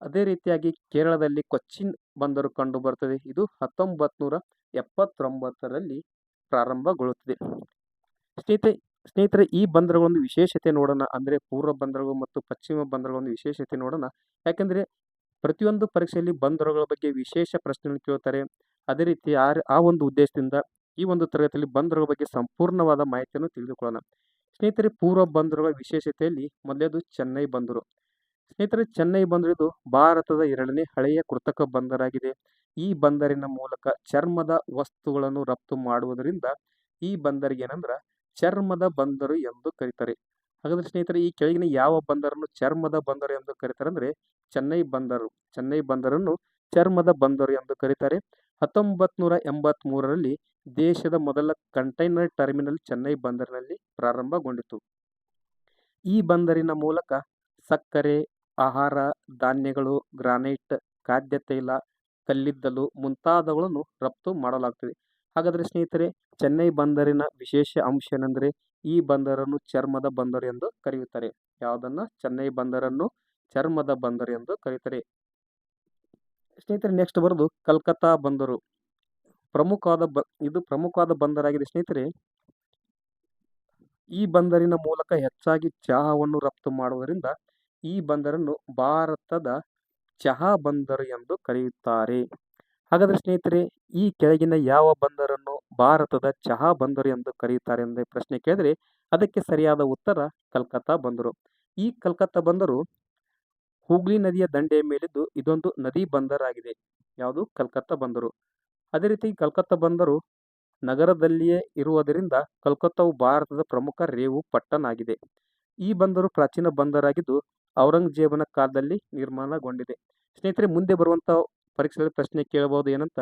Speaker 1: ಅದೇ ರೀತಿಯಾಗಿ ಕೇರಳದಲ್ಲಿ ಕೊಚ್ಚಿನ್ ಬಂದರು ಕಂಡು ಬರುತ್ತದೆ. ಇದು 1979ರಲ್ಲಿ ಪ್ರಾರಂಭಗೊಳ್ಳುತ್ತದೆ. ಸ್ನೇಹಿತರೆ ಈ ಬಂದರುಗಳ ಒಂದು ವಿಶೇಷತೆ ನೋಡೋಣ. ಅಂದ್ರೆ ಪೂರ್ವ ಬಂದರುಗಳು ಮತ್ತು ಪಶ್ಚಿಮ ಬಂದರುಗಳ ಒಂದು ವಿಶೇಷತೆ ನೋಡೋಣ. ಯಾಕಂದ್ರೆ ಪ್ರತಿಯೊಂದು ಪರೀಕ್ಷೆಯಲ್ಲಿ ಬಂದರುಗಳ ಬಗ್ಗೆ ವಿಶೇಷ ಪ್ರಶ್ನೆಗಳನ್ನು ಕೇಳ್ತಾರೆ. ಅದೇ ರೀತಿ ಆ ಒಂದು ಉದ್ದೇಶದಿಂದ ಈ ಒಂದು ತರಗತಿಯಲ್ಲಿ ಬಂದರುಗಳ ಬಗ್ಗೆ ಸಂಪೂರ್ಣವಾದ ಮಾಹಿತಿಯನ್ನು ತಿಳಿದುಕೊಳ್ಳೋಣ. ಸ್ನೇಹಿತರೆ, ಪೂರ್ವ ಬಂದರುಗಳ ವಿಶೇಷತೆಯಲ್ಲಿ ಮೊದಲೇದು ಚೆನ್ನೈ ಬಂದರು. ಸ್ನೇಹಿತರೆ, ಚೆನ್ನೈ ಬಂದರು ಇದು ಭಾರತದ 2ನೇ ಹಳೆಯ ಕೃತಕ ಬಂದರಾಗಿದೆ. ಈ ಬಂದರಿನ ಮೂಲಕ ಚರ್ಮದ ವಸ್ತುಗಳನ್ನು ರಫ್ತು ಮಾಡುವುದರಿಂದ ಈ ಬಂದರಿಗೆ ಏನಂದ್ರ ಚರ್ಮದ ಬಂದರು ಎಂದು ಕರೀತಾರೆ. ಹಾಗಾದ್ರೆ ಸ್ನೇಹಿತರೆ, ಈ ಕೆಳಗಿನ ಯಾವ ಬಂದರನ್ನು ಚರ್ಮದ ಬಂದರು ಎಂದು ಕರೀತಾರೆ ಅಂದ್ರೆ ಚೆನ್ನೈ ಬಂದರು. ಚೆನ್ನೈ ಬಂದರನ್ನು ಚರ್ಮದ ಬಂದರು ಎಂದು ಕರೀತಾರೆ. 1983ರಲ್ಲಿ ದೇಶದ ಮೊದಲ ಕಂಟೈನರ್ ಟರ್ಮಿನಲ್ ಚೆನ್ನೈ ಬಂದರಿನಲ್ಲಿ ಪ್ರಾರಂಭಗೊಂಡಿತು. ಈ ಬಂದರಿನ ಮೂಲಕ ಸಕ್ಕರೆ, ಆಹಾರ ಧಾನ್ಯಗಳು, ಗ್ರಾನೈಟ್, ಖಾದ್ಯ ತೈಲ, ಕಲ್ಲಿದ್ದಲು ಮುಂತಾದವುಗಳನ್ನು ರಫ್ತು ಮಾಡಲಾಗುತ್ತದೆ. ಹಾಗಾದರೆ ಸ್ನೇಹಿತರೆ, ಚೆನ್ನೈ ಬಂದರಿನ ವಿಶೇಷ ಅಂಶ ಏನೆಂದರೆ ಈ ಬಂದರನ್ನು ಚರ್ಮದ ಬಂದರು ಎಂದು ಕರೆಯುತ್ತಾರೆ. ಯಾವುದನ್ನ? ಚೆನ್ನೈ ಬಂದರನ್ನು ಚರ್ಮದ ಬಂದರು ಎಂದು ಕರೀತಾರೆ. ಸ್ನೇಹಿತರೆ, ನೆಕ್ಸ್ಟ್ ಬರೋದು ಕಲ್ಕತ್ತಾ ಬಂದರು. ಇದು ಪ್ರಮುಖವಾದ ಬಂದರಾಗಿದೆ ಸ್ನೇಹಿತರೆ. ಈ ಬಂದರಿನ ಮೂಲಕ ಹೆಚ್ಚಾಗಿ ಚಹಾವನ್ನು ರಫ್ತು ಮಾಡುವುದರಿಂದ ಈ ಬಂದರನ್ನು ಭಾರತದ ಚಹಾ ಬಂದರು ಎಂದು ಕರೆಯುತ್ತಾರೆ. ಹಾಗಾದರೆ ಸ್ನೇಹಿತರೆ, ಈ ಕೆಳಗಿನ ಯಾವ ಬಂದರನ್ನು ಭಾರತದ ಚಹಾ ಬಂದರು ಎಂದು ಕರೆಯುತ್ತಾರೆ ಎಂಬ ಪ್ರಶ್ನೆ ಕೇಳಿದರೆ ಅದಕ್ಕೆ ಸರಿಯಾದ ಉತ್ತರ ಕಲ್ಕತ್ತಾ ಬಂದರು. ಈ ಕಲ್ಕತ್ತಾ ಬಂದರು ಹೂಗ್ಲಿ ನದಿಯ ದಂಡೆಯ ಮೇಲಿದ್ದು ಇದೊಂದು ನದಿ ಬಂದರಾಗಿದೆ. ಯಾವುದು? ಕಲ್ಕತ್ತಾ ಬಂದರು. ಅದೇ ರೀತಿ ಕಲ್ಕತ್ತಾ ಬಂದರು ನಗರದಲ್ಲಿಯೇ ಇರುವುದರಿಂದ ಕಲ್ಕತ್ತಾವು ಭಾರತದ ಪ್ರಮುಖ ರೇವು ಪಟ್ಟಣ ಆಗಿದೆ. ಈ ಬಂದರು ಪ್ರಾಚೀನ ಬಂದರಾಗಿದ್ದು ಔರಂಗಜೇಬನ ಕಾಲದಲ್ಲಿ ನಿರ್ಮಾಣಗೊಂಡಿದೆ. ಸ್ನೇಹಿತರೆ, ಮುಂದೆ ಬರುವಂತ ಪರೀಕ್ಷೆಗಳಲ್ಲಿ ಪ್ರಶ್ನೆ ಕೇಳಬಹುದು. ಏನಂತ?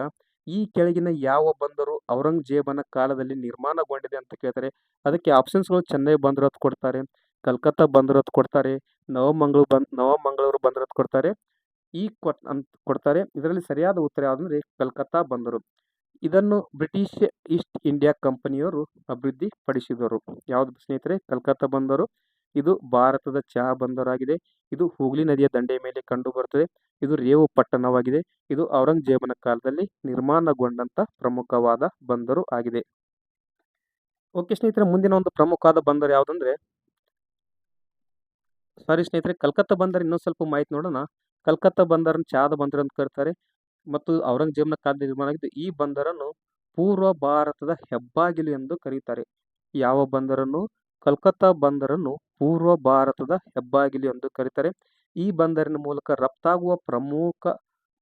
Speaker 1: ಈ ಕೆಳಗಿನ ಯಾವ ಬಂದರು ಔರಂಗಜೇಬನ ಕಾಲದಲ್ಲಿ ನಿರ್ಮಾಣಗೊಂಡಿದೆ ಅಂತ ಕೇಳ್ತಾರೆ. ಅದಕ್ಕೆ ಆಪ್ಷನ್ಸ್ಗಳು ಚೆನ್ನೈ ಬಂದರು ಅಂತ ಕೊಡ್ತಾರೆ, ಕಲ್ಕತ್ತಾ ಬಂದರು ಅಂತ ಕೊಡ್ತಾರೆ, ನವಮಂಗಳೂರು ಬಂದರು ಅಂತ ಕೊಡ್ತಾರೆ, ಅಂತ ಕೊಡ್ತಾರೆ. ಇದರಲ್ಲಿ ಸರಿಯಾದ ಉತ್ತರ ಯಾವುದಂದ್ರೆ ಕಲ್ಕತ್ತಾ ಬಂದರು. ಇದನ್ನು ಬ್ರಿಟಿಷ್ ಈಸ್ಟ್ ಇಂಡಿಯಾ ಕಂಪನಿಯವರು ಅಭಿವೃದ್ಧಿ ಪಡಿಸಿದರು. ಯಾವುದು ಸ್ನೇಹಿತರೆ? ಕಲ್ಕತ್ತಾ ಬಂದರು. ಇದು ಭಾರತದ ಚಹಾ ಬಂದರಾಗಿದೆ. ಇದು ಹೂಗ್ಲಿ ನದಿಯ ದಂಡೆಯ ಮೇಲೆ ಕಂಡು ಬರುತ್ತದೆ. ಇದು ರೇವು ಪಟ್ಟಣವಾಗಿದೆ. ಇದು ಔರಂಗಜೇಬನ ಕಾಲದಲ್ಲಿ ನಿರ್ಮಾಣಗೊಂಡಂತ ಪ್ರಮುಖವಾದ ಬಂದರು ಆಗಿದೆ. ಓಕೆ ಸ್ನೇಹಿತರೆ, ಮುಂದಿನ ಒಂದು ಪ್ರಮುಖವಾದ ಬಂದರು ಯಾವುದಂದ್ರೆ ಸ್ನೇಹಿತರೆ, ಕಲ್ಕತ್ತಾ ಬಂದರು ಇನ್ನೊಂದು ಸ್ವಲ್ಪ ಮಾಹಿತಿ ನೋಡೋಣ. ಕಲ್ಕತ್ತಾ ಬಂದರನ್ನು ಚಹಾದ ಬಂದರು ಅಂತ ಕರೀತಾರೆ ಮತ್ತು ಔರಂಗಜೇಬನ ಕಾಲದಲ್ಲಿ ನಿರ್ಮಾಣ ಆಗಿದ್ದು ಈ ಬಂದರನ್ನು ಪೂರ್ವ ಭಾರತದ ಹೆಬ್ಬಾಗಿಲು ಎಂದು ಕರೆಯುತ್ತಾರೆ. ಯಾವ ಬಂದರನ್ನು? ಕಲ್ಕತ್ತಾ ಬಂದರನ್ನು ಪೂರ್ವ ಭಾರತದ ಹೆಬ್ಬಾಗಿಲು ಎಂದು ಕರೀತಾರೆ. ಈ ಬಂದರಿನ ಮೂಲಕ ರಫ್ತಾಗುವ ಪ್ರಮುಖ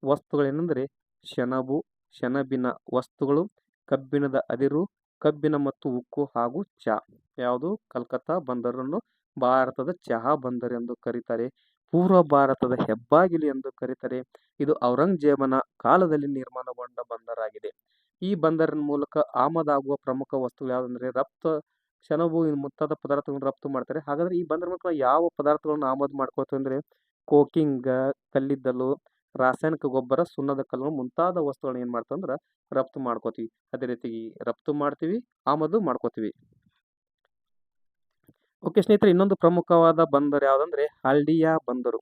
Speaker 1: ವಸ್ತುಗಳೇನೆಂದರೆ ಸೆಣಬು, ಸೆಣಬಿನ ವಸ್ತುಗಳು, ಕಬ್ಬಿಣದ ಅದಿರು, ಕಬ್ಬಿಣ ಮತ್ತು ಉಕ್ಕು ಹಾಗೂ ಚಹಾ. ಯಾವುದು? ಕಲ್ಕತ್ತಾ ಬಂದರನ್ನು ಭಾರತದ ಚಹಾ ಬಂದರು ಎಂದು ಕರೀತಾರೆ. ಪೂರ್ವ ಭಾರತದ ಹೆಬ್ಬಾಗಿಲು ಎಂದು ಕರೀತಾರೆ. ಇದು ಔರಂಗಜೇಬನ ಕಾಲದಲ್ಲಿ ನಿರ್ಮಾಣಗೊಂಡ ಬಂದರಾಗಿದೆ. ಈ ಬಂದರಿನ ಮೂಲಕ ಆಮದಾಗುವ ಪ್ರಮುಖ ವಸ್ತುಗಳು ಯಾವುದಂದ್ರೆ ಸೆಣಬು ಮುಂತಾದ ಪದಾರ್ಥಗಳನ್ನು ರಫ್ತು ಮಾಡ್ತಾರೆ. ಹಾಗಾದ್ರೆ ಈ ಬಂದರ ಮೂಲಕ ಯಾವ ಪದಾರ್ಥಗಳನ್ನು ಆಮದು ಮಾಡ್ಕೋತೀವಿ ಅಂದ್ರೆ ಕೋಕಿಂಗ್, ಕಲ್ಲಿದ್ದಲು, ರಾಸಾಯನಿಕ ಗೊಬ್ಬರ, ಸುಣ್ಣದ ಕಲ್ಲು ಮುಂತಾದ ವಸ್ತುಗಳನ್ನ ಏನ್ ಮಾಡ್ತೀವಿ ಅಂದ್ರೆ ರಫ್ತು ಮಾಡ್ಕೋತೀವಿ. ಅದೇ ರೀತಿ ರಫ್ತು ಮಾಡ್ತೀವಿ, ಆಮದು ಮಾಡ್ಕೋತೀವಿ. ಓಕೆ ಸ್ನೇಹಿತರೆ, ಇನ್ನೊಂದು ಪ್ರಮುಖವಾದ ಬಂದರು ಯಾವುದಂದ್ರೆ ಹಾಲ್ಡಿಯಾ ಬಂದರು.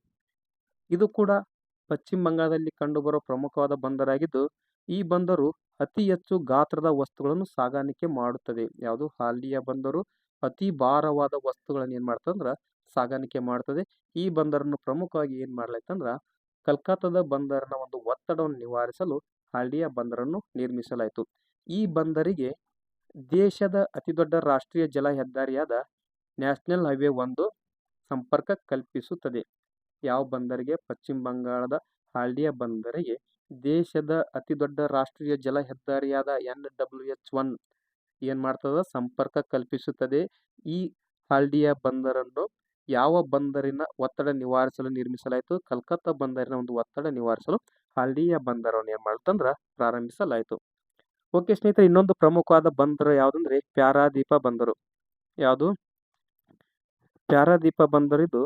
Speaker 1: ಇದು ಕೂಡ ಪಶ್ಚಿಮ ಬಂಗಾಳದಲ್ಲಿ ಕಂಡುಬರುವ ಪ್ರಮುಖವಾದ ಬಂದರಾಗಿದ್ದು ಈ ಬಂದರು ಅತಿ ಹೆಚ್ಚು ಗಾತ್ರದ ವಸ್ತುಗಳನ್ನು ಸಾಗಾಣಿಕೆ ಮಾಡುತ್ತದೆ. ಯಾವುದು? ಹಾಲ್ಡಿಯಾ ಬಂದರು ಅತಿ ಭಾರವಾದ ವಸ್ತುಗಳನ್ನು ಏನ್ ಮಾಡ್ತಂದ್ರ ಸಾಗಾಣಿಕೆ ಮಾಡ್ತದೆ. ಈ ಬಂದರನ್ನು ಪ್ರಮುಖವಾಗಿ ಏನ್ ಮಾಡ್ಲೈತಂದ್ರ ಕಲ್ಕತ್ತಾದ ಬಂದರಿನ ಒಂದು ಒತ್ತಡವನ್ನು ನಿವಾರಿಸಲು ಹಾಲ್ಡಿಯಾ ಬಂದರನ್ನು ನಿರ್ಮಿಸಲಾಯಿತು. ಈ ಬಂದರಿಗೆ ದೇಶದ ಅತಿದೊಡ್ಡ ರಾಷ್ಟ್ರೀಯ ಜಲ ಹೆದ್ದಾರಿಯಾದ ನ್ಯಾಷನಲ್ ಹೈವೇ 1 ಸಂಪರ್ಕ ಕಲ್ಪಿಸುತ್ತದೆ. ಯಾವ ಬಂದರಿಗೆ? ಪಶ್ಚಿಮ ಬಂಗಾಳದ ಹಾಲ್ಡಿಯಾ ಬಂದರಿಗೆ ದೇಶದ ಅತಿ ದೊಡ್ಡ ರಾಷ್ಟ್ರೀಯ ಜಲ ಹೆದ್ದಾರಿಯಾದ NWH1 ಏನ್ ಮಾಡ್ತದ? ಸಂಪರ್ಕ ಕಲ್ಪಿಸುತ್ತದೆ. ಈ ಹಾಲ್ಡಿಯಾ ಬಂದರನ್ನು ಯಾವ ಬಂದರಿನ ಒತ್ತಡ ನಿವಾರಿಸಲು ನಿರ್ಮಿಸಲಾಯಿತು? ಕಲ್ಕತ್ತಾ ಬಂದರಿನ ಒಂದು ಒತ್ತಡ ನಿವಾರಿಸಲು ಹಾಲ್ಡಿಯಾ ಬಂದರನ್ನು ಏನ್ ಮಾಡ್ತಂದ್ರ ಪ್ರಾರಂಭಿಸಲಾಯಿತು. ಓಕೆ ಸ್ನೇಹಿತರೆ, ಇನ್ನೊಂದು ಪ್ರಮುಖವಾದ ಬಂದರು ಯಾವುದಂದ್ರೆ ಪ್ಯಾರಾದೀಪ ಬಂದರು. ಯಾವುದು? ಪ್ಯಾರಾದೀಪ ಬಂದರು ಇದು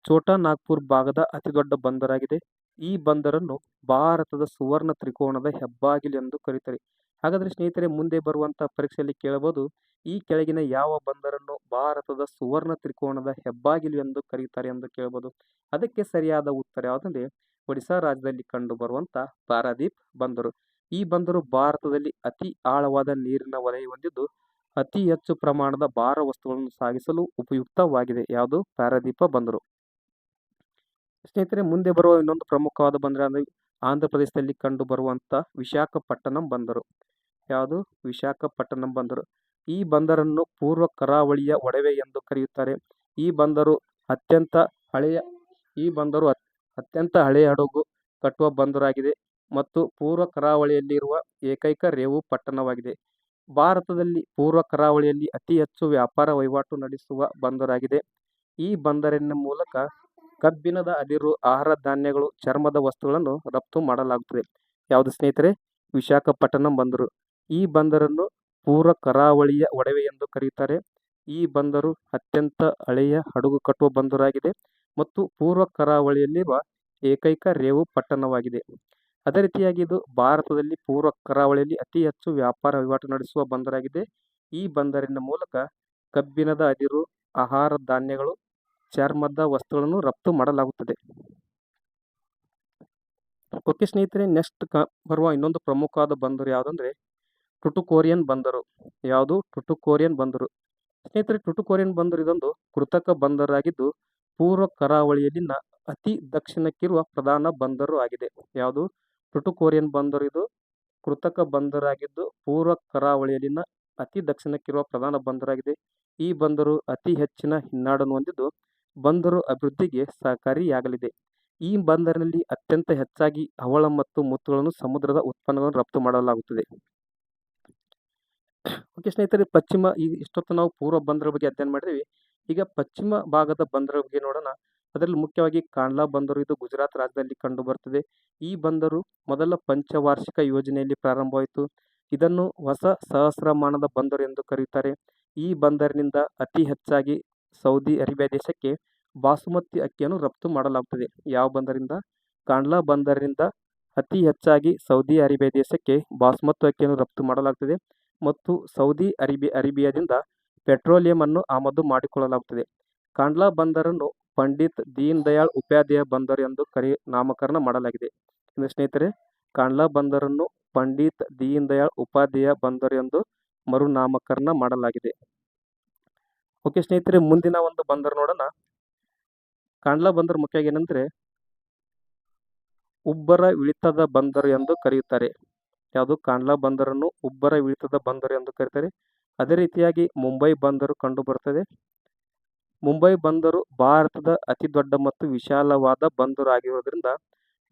Speaker 1: ಛೋಟಾ ನಾಗ್ಪುರ್ ಭಾಗದ ಅತಿ ದೊಡ್ಡ ಬಂದರಾಗಿದೆ. ಈ ಬಂದರನ್ನು ಭಾರತದ ಸುವರ್ಣ ತ್ರಿಕೋನದ ಹೆಬ್ಬಾಗಿಲು ಎಂದು ಕರೀತಾರೆ. ಹಾಗಾದ್ರೆ ಸ್ನೇಹಿತರೆ, ಮುಂದೆ ಬರುವಂತ ಪರೀಕ್ಷೆಯಲ್ಲಿ ಕೇಳಬಹುದು ಈ ಕೆಳಗಿನ ಯಾವ ಬಂದರನ್ನು ಭಾರತದ ಸುವರ್ಣ ತ್ರಿಕೋನದ ಹೆಬ್ಬಾಗಿಲು ಎಂದು ಕರೀತಾರೆ ಎಂದು ಕೇಳಬಹುದು. ಅದಕ್ಕೆ ಸರಿಯಾದ ಉತ್ತರ ಯಾವುದಂದ್ರೆ ಒಡಿಶಾ ರಾಜ್ಯದಲ್ಲಿ ಕಂಡು ಬರುವಂತ ಪಾರಾದೀಪ್ ಬಂದರು. ಈ ಬಂದರು ಭಾರತದಲ್ಲಿ ಅತಿ ಆಳವಾದ ನೀರಿನ ವಲಯ ಹೊಂದಿದ್ದು ಅತಿ ಹೆಚ್ಚು ಪ್ರಮಾಣದ ಭಾರ ವಸ್ತುಗಳನ್ನು ಸಾಗಿಸಲು ಉಪಯುಕ್ತವಾಗಿದೆ. ಯಾವುದು? ಪಾರಾದೀಪ ಬಂದರು. ಸ್ನೇಹಿತರೆ, ಮುಂದೆ ಬರುವ ಇನ್ನೊಂದು ಪ್ರಮುಖವಾದ ಬಂದರು ಅಂದ್ರೆ ಆಂಧ್ರ ಪ್ರದೇಶದಲ್ಲಿ ಕಂಡು ಬರುವಂತ ವಿಶಾಖಪಟ್ಟಣಂ ಬಂದರು. ಯಾವುದು? ವಿಶಾಖಪಟ್ಟಣಂ ಬಂದರು. ಈ ಬಂದರನ್ನು ಪೂರ್ವ ಕರಾವಳಿಯ ಒಡವೆ ಎಂದು ಕರೆಯುತ್ತಾರೆ. ಈ ಬಂದರು ಅತ್ಯಂತ ಹಳೆಯ ಈ ಬಂದರು ಅತ್ಯಂತ ಹಳೆಯ ಹಡಗು ಕಟ್ಟುವ ಬಂದರಾಗಿದೆ ಮತ್ತು ಪೂರ್ವ ಕರಾವಳಿಯಲ್ಲಿರುವ ಏಕೈಕ ರೇವು ಪಟ್ಟಣವಾಗಿದೆ. ಭಾರತದಲ್ಲಿ ಪೂರ್ವ ಕರಾವಳಿಯಲ್ಲಿ ಅತಿ ಹೆಚ್ಚು ವ್ಯಾಪಾರ ವಹಿವಾಟು ನಡೆಸುವ ಬಂದರಾಗಿದೆ. ಈ ಬಂದರಿನ ಮೂಲಕ ಕಬ್ಬಿಣದ ಅದಿರು, ಆಹಾರ ಧಾನ್ಯಗಳು, ಚರ್ಮದ ವಸ್ತುಗಳನ್ನು ರಫ್ತು ಮಾಡಲಾಗುತ್ತದೆ. ಯಾವುದು ಸ್ನೇಹಿತರೆ? ವಿಶಾಖಪಟ್ಟಣಂ ಬಂದರು. ಈ ಬಂದರನ್ನು ಪೂರ್ವ ಕರಾವಳಿಯ ಒಡವೆ ಎಂದು ಕರೆಯುತ್ತಾರೆ. ಈ ಬಂದರು ಅತ್ಯಂತ ಹಳೆಯ ಹಡಗು ಕಟ್ಟುವ ಬಂದರಾಗಿದೆ ಮತ್ತು ಪೂರ್ವ ಕರಾವಳಿಯಲ್ಲಿರುವ ಏಕೈಕ ರೇವು ಪಟ್ಟಣವಾಗಿದೆ. ಅದೇ ರೀತಿಯಾಗಿ ಇದು ಭಾರತದಲ್ಲಿ ಪೂರ್ವ ಕರಾವಳಿಯಲ್ಲಿ ಅತಿ ಹೆಚ್ಚು ವ್ಯಾಪಾರ ವಹಿವಾಟು ನಡೆಸುವ ಬಂದರಾಗಿದೆ. ಈ ಬಂದರಿನ ಮೂಲಕ ಕಬ್ಬಿಣದ ಅದಿರು, ಆಹಾರ ಧಾನ್ಯಗಳು, ಚರ್ಮದ ವಸ್ತುಗಳನ್ನು ರಫ್ತು ಮಾಡಲಾಗುತ್ತದೆ. ಓಕೆ ಸ್ನೇಹಿತರೆ, ನೆಕ್ಸ್ಟ್ ಬರುವ ಇನ್ನೊಂದು ಪ್ರಮುಖವಾದ ಬಂದರು ಯಾವುದಂದ್ರೆ ಟುಟುಕೋರಿಯನ್ ಬಂದರು. ಯಾವುದು? ಟುಟುಕೋರಿಯನ್ ಬಂದರು. ಸ್ನೇಹಿತರೆ, ಟುಟುಕೋರಿಯನ್ ಬಂದರು ಇದೊಂದು ಕೃತಕ ಬಂದರಾಗಿದ್ದು ಪೂರ್ವ ಕರಾವಳಿಯಲ್ಲಿನ ಅತಿ ದಕ್ಷಿಣಕ್ಕಿರುವ ಪ್ರಧಾನ ಬಂದರು ಆಗಿದೆ. ಯಾವುದು? ಟುಟುಕೋರಿಯನ್ ಬಂದರು ಇದು ಕೃತಕ ಬಂದರಾಗಿದ್ದು ಪೂರ್ವ ಕರಾವಳಿಯಲ್ಲಿನ ಅತಿ ದಕ್ಷಿಣಕ್ಕಿರುವ ಪ್ರಧಾನ ಬಂದರಾಗಿದೆ. ಈ ಬಂದರು ಅತಿ ಹೆಚ್ಚಿನ ಹಿನ್ನಾಡನ್ನು ಹೊಂದಿದ್ದು ಬಂದರು ಅಭಿವೃದ್ಧಿಗೆ ಸಹಕಾರಿಯಾಗಲಿದೆ. ಈ ಬಂದರಿನಲ್ಲಿ ಅತ್ಯಂತ ಹೆಚ್ಚಾಗಿ ಹವಳ ಮತ್ತು ಮುತ್ತುಗಳನ್ನು ಸಮುದ್ರದ ಉತ್ಪನ್ನಗಳನ್ನು ರಫ್ತು ಮಾಡಲಾಗುತ್ತದೆ. ಓಕೆ ಸ್ನೇಹಿತರೆ, ಇಷ್ಟೊತ್ತು ನಾವು ಪೂರ್ವ ಬಂದರ ಬಗ್ಗೆ ಅಧ್ಯಯನ ಮಾಡಿದ್ವಿ. ಈಗ ಪಶ್ಚಿಮ ಭಾಗದ ಬಂದರ ಬಗ್ಗೆ ನೋಡೋಣ. ಅದರಲ್ಲಿ ಮುಖ್ಯವಾಗಿ ಕಾಂಡ್ಲಾ ಬಂದರು ಇದು ಗುಜರಾತ್ ರಾಜ್ಯದಲ್ಲಿ ಕಂಡು ಬರುತ್ತದೆ. ಈ ಬಂದರು ಮೊದಲ ಪಂಚವಾರ್ಷಿಕ ಯೋಜನೆಯಲ್ಲಿ ಪ್ರಾರಂಭವಾಯಿತು. ಇದನ್ನು ಹೊಸ ಸಹಸ್ರಮಾನದ ಬಂದರು ಎಂದು ಕರೆಯುತ್ತಾರೆ. ಈ ಬಂದರಿನಿಂದ ಅತಿ ಹೆಚ್ಚಾಗಿ ಸೌದಿ ಅರೇಬಿಯಾ ದೇಶಕ್ಕೆ ಬಾಸುಮತಿ ಅಕ್ಕಿಯನ್ನು ರಫ್ತು ಮಾಡಲಾಗುತ್ತದೆ. ಯಾವ ಬಂದರಿಂದ? ಕಾಂಡ್ಲಾ ಬಂದರಿನಿಂದ ಅತಿ ಹೆಚ್ಚಾಗಿ ಸೌದಿ ಅರೇಬಿಯಾ ದೇಶಕ್ಕೆ ಬಾಸುಮತಿ ಅಕ್ಕಿಯನ್ನು ರಫ್ತು ಮಾಡಲಾಗುತ್ತದೆ ಮತ್ತು ಸೌದಿ ಅರೇಬಿಯಾದಿಂದ ಪೆಟ್ರೋಲಿಯಂ ಅನ್ನು ಆಮದು ಮಾಡಿಕೊಳ್ಳಲಾಗುತ್ತದೆ. ಕಾಂಡ್ಲಾ ಬಂದರನ್ನು ಪಂಡಿತ್ ದೀನ್ ದಯಾಳ್ ಉಪಾಧ್ಯಾಯ ಬಂದರು ಎಂದು ನಾಮಕರಣ ಮಾಡಲಾಗಿದೆ. ಇನ್ನು ಸ್ನೇಹಿತರೆ, ಕಾಂಡ್ಲಾ ಬಂದರನ್ನು ಪಂಡಿತ್ ದೀನ್ ದಯಾಳ್ ಉಪಾಧ್ಯಾಯ ಬಂದರು ಎಂದು ಮರುನಾಮಕರಣ ಮಾಡಲಾಗಿದೆ. ಓಕೆ ಸ್ನೇಹಿತರೆ, ಮುಂದಿನ ಒಂದು ಬಂದರು ನೋಡೋಣ. ಕಾಂಡ್ಲಾ ಬಂದರು ಮುಖ್ಯವಾಗಿ ಏನಂದ್ರೆ ಉಬ್ಬರ ಇಳಿತದ ಬಂದರು ಎಂದು ಕರೆಯುತ್ತಾರೆ. ಯಾವುದು? ಕಾಂಡ್ಲಾ ಬಂದರನ್ನು ಉಬ್ಬರ ಇಳಿತದ ಬಂದರು ಎಂದು ಕರೀತಾರೆ. ಅದೇ ರೀತಿಯಾಗಿ ಮುಂಬೈ ಬಂದರು ಕಂಡು ಬರುತ್ತದೆ. ಮುಂಬೈ ಬಂದರು ಭಾರತದ ಅತಿ ದೊಡ್ಡ ಮತ್ತು ವಿಶಾಲವಾದ ಬಂದರು ಆಗಿರುವುದರಿಂದ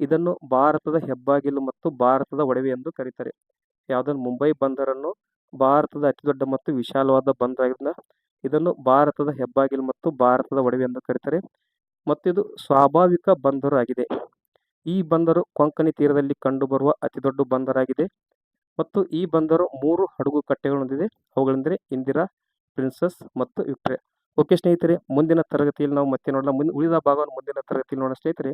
Speaker 1: ಇದನ್ನು ಭಾರತದ ಹೆಬ್ಬಾಗಿಲು ಮತ್ತು ಭಾರತದ ಒಡವೆ ಎಂದು ಕರೀತಾರೆ. ಯಾವುದನ್ನು? ಮುಂಬೈ ಬಂದರನ್ನು ಭಾರತದ ಅತಿ ದೊಡ್ಡ ಮತ್ತು ವಿಶಾಲವಾದ ಬಂದರು ಆಗಿರೋದ್ರಿಂದ ಇದನ್ನು ಭಾರತದ ಹೆಬ್ಬಾಗಿಲು ಮತ್ತು ಭಾರತದ ಒಡವೆ ಎಂದು ಕರೀತಾರೆ. ಮತ್ತು ಇದು ಸ್ವಾಭಾವಿಕ ಬಂದರು ಆಗಿದೆ. ಈ ಬಂದರು ಕೊಂಕಣಿ ತೀರದಲ್ಲಿ ಕಂಡುಬರುವ ಅತಿ ದೊಡ್ಡ ಬಂದರಾಗಿದೆ ಮತ್ತು ಈ ಬಂದರು 3 ಹಡಗು ಕಟ್ಟೆಗಳು ಹೊಂದಿದೆ. ಅವುಗಳೆಂದರೆ ಇಂದಿರಾ, ಪ್ರಿನ್ಸಸ್ ಮತ್ತು ವಿಕ್ಟೋರಿಯಾ. ಓಕೆ ಸ್ನೇಹಿತರೆ, ಮುಂದಿನ ತರಗತಿಯಲ್ಲಿ ನಾವು ಮತ್ತೆ ನೋಡೋಣ. ಉಳಿದ ಭಾಗವನ್ನು ಮುಂದಿನ ತರಗತಿಯಲ್ಲಿ ನೋಡೋಣ ಸ್ನೇಹಿತರೆ.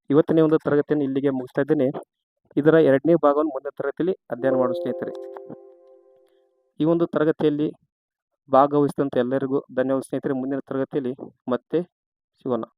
Speaker 1: ಇವತ್ತಿನ ಒಂದು ತರಗತಿಯನ್ನು ಇಲ್ಲಿಗೆ ಮುಗಿಸ್ತಾ ಇದ್ದೇನೆ. ಇದರ 2ನೇ ಭಾಗವನ್ನು ಮುಂದಿನ ತರಗತಿಯಲ್ಲಿ ಅಧ್ಯಯನ ಮಾಡೋಣ ಸ್ನೇಹಿತರೆ. ಈ ಒಂದು ತರಗತಿಯಲ್ಲಿ ಭಾಗವಹಿಸಿದಂಥ ಎಲ್ಲರಿಗೂ ಧನ್ಯವಾದ ಸ್ನೇಹಿತರೆ. ಮುಂದಿನ ತರಗತಿಯಲ್ಲಿ ಮತ್ತೆ ಸಿಗೋಣ.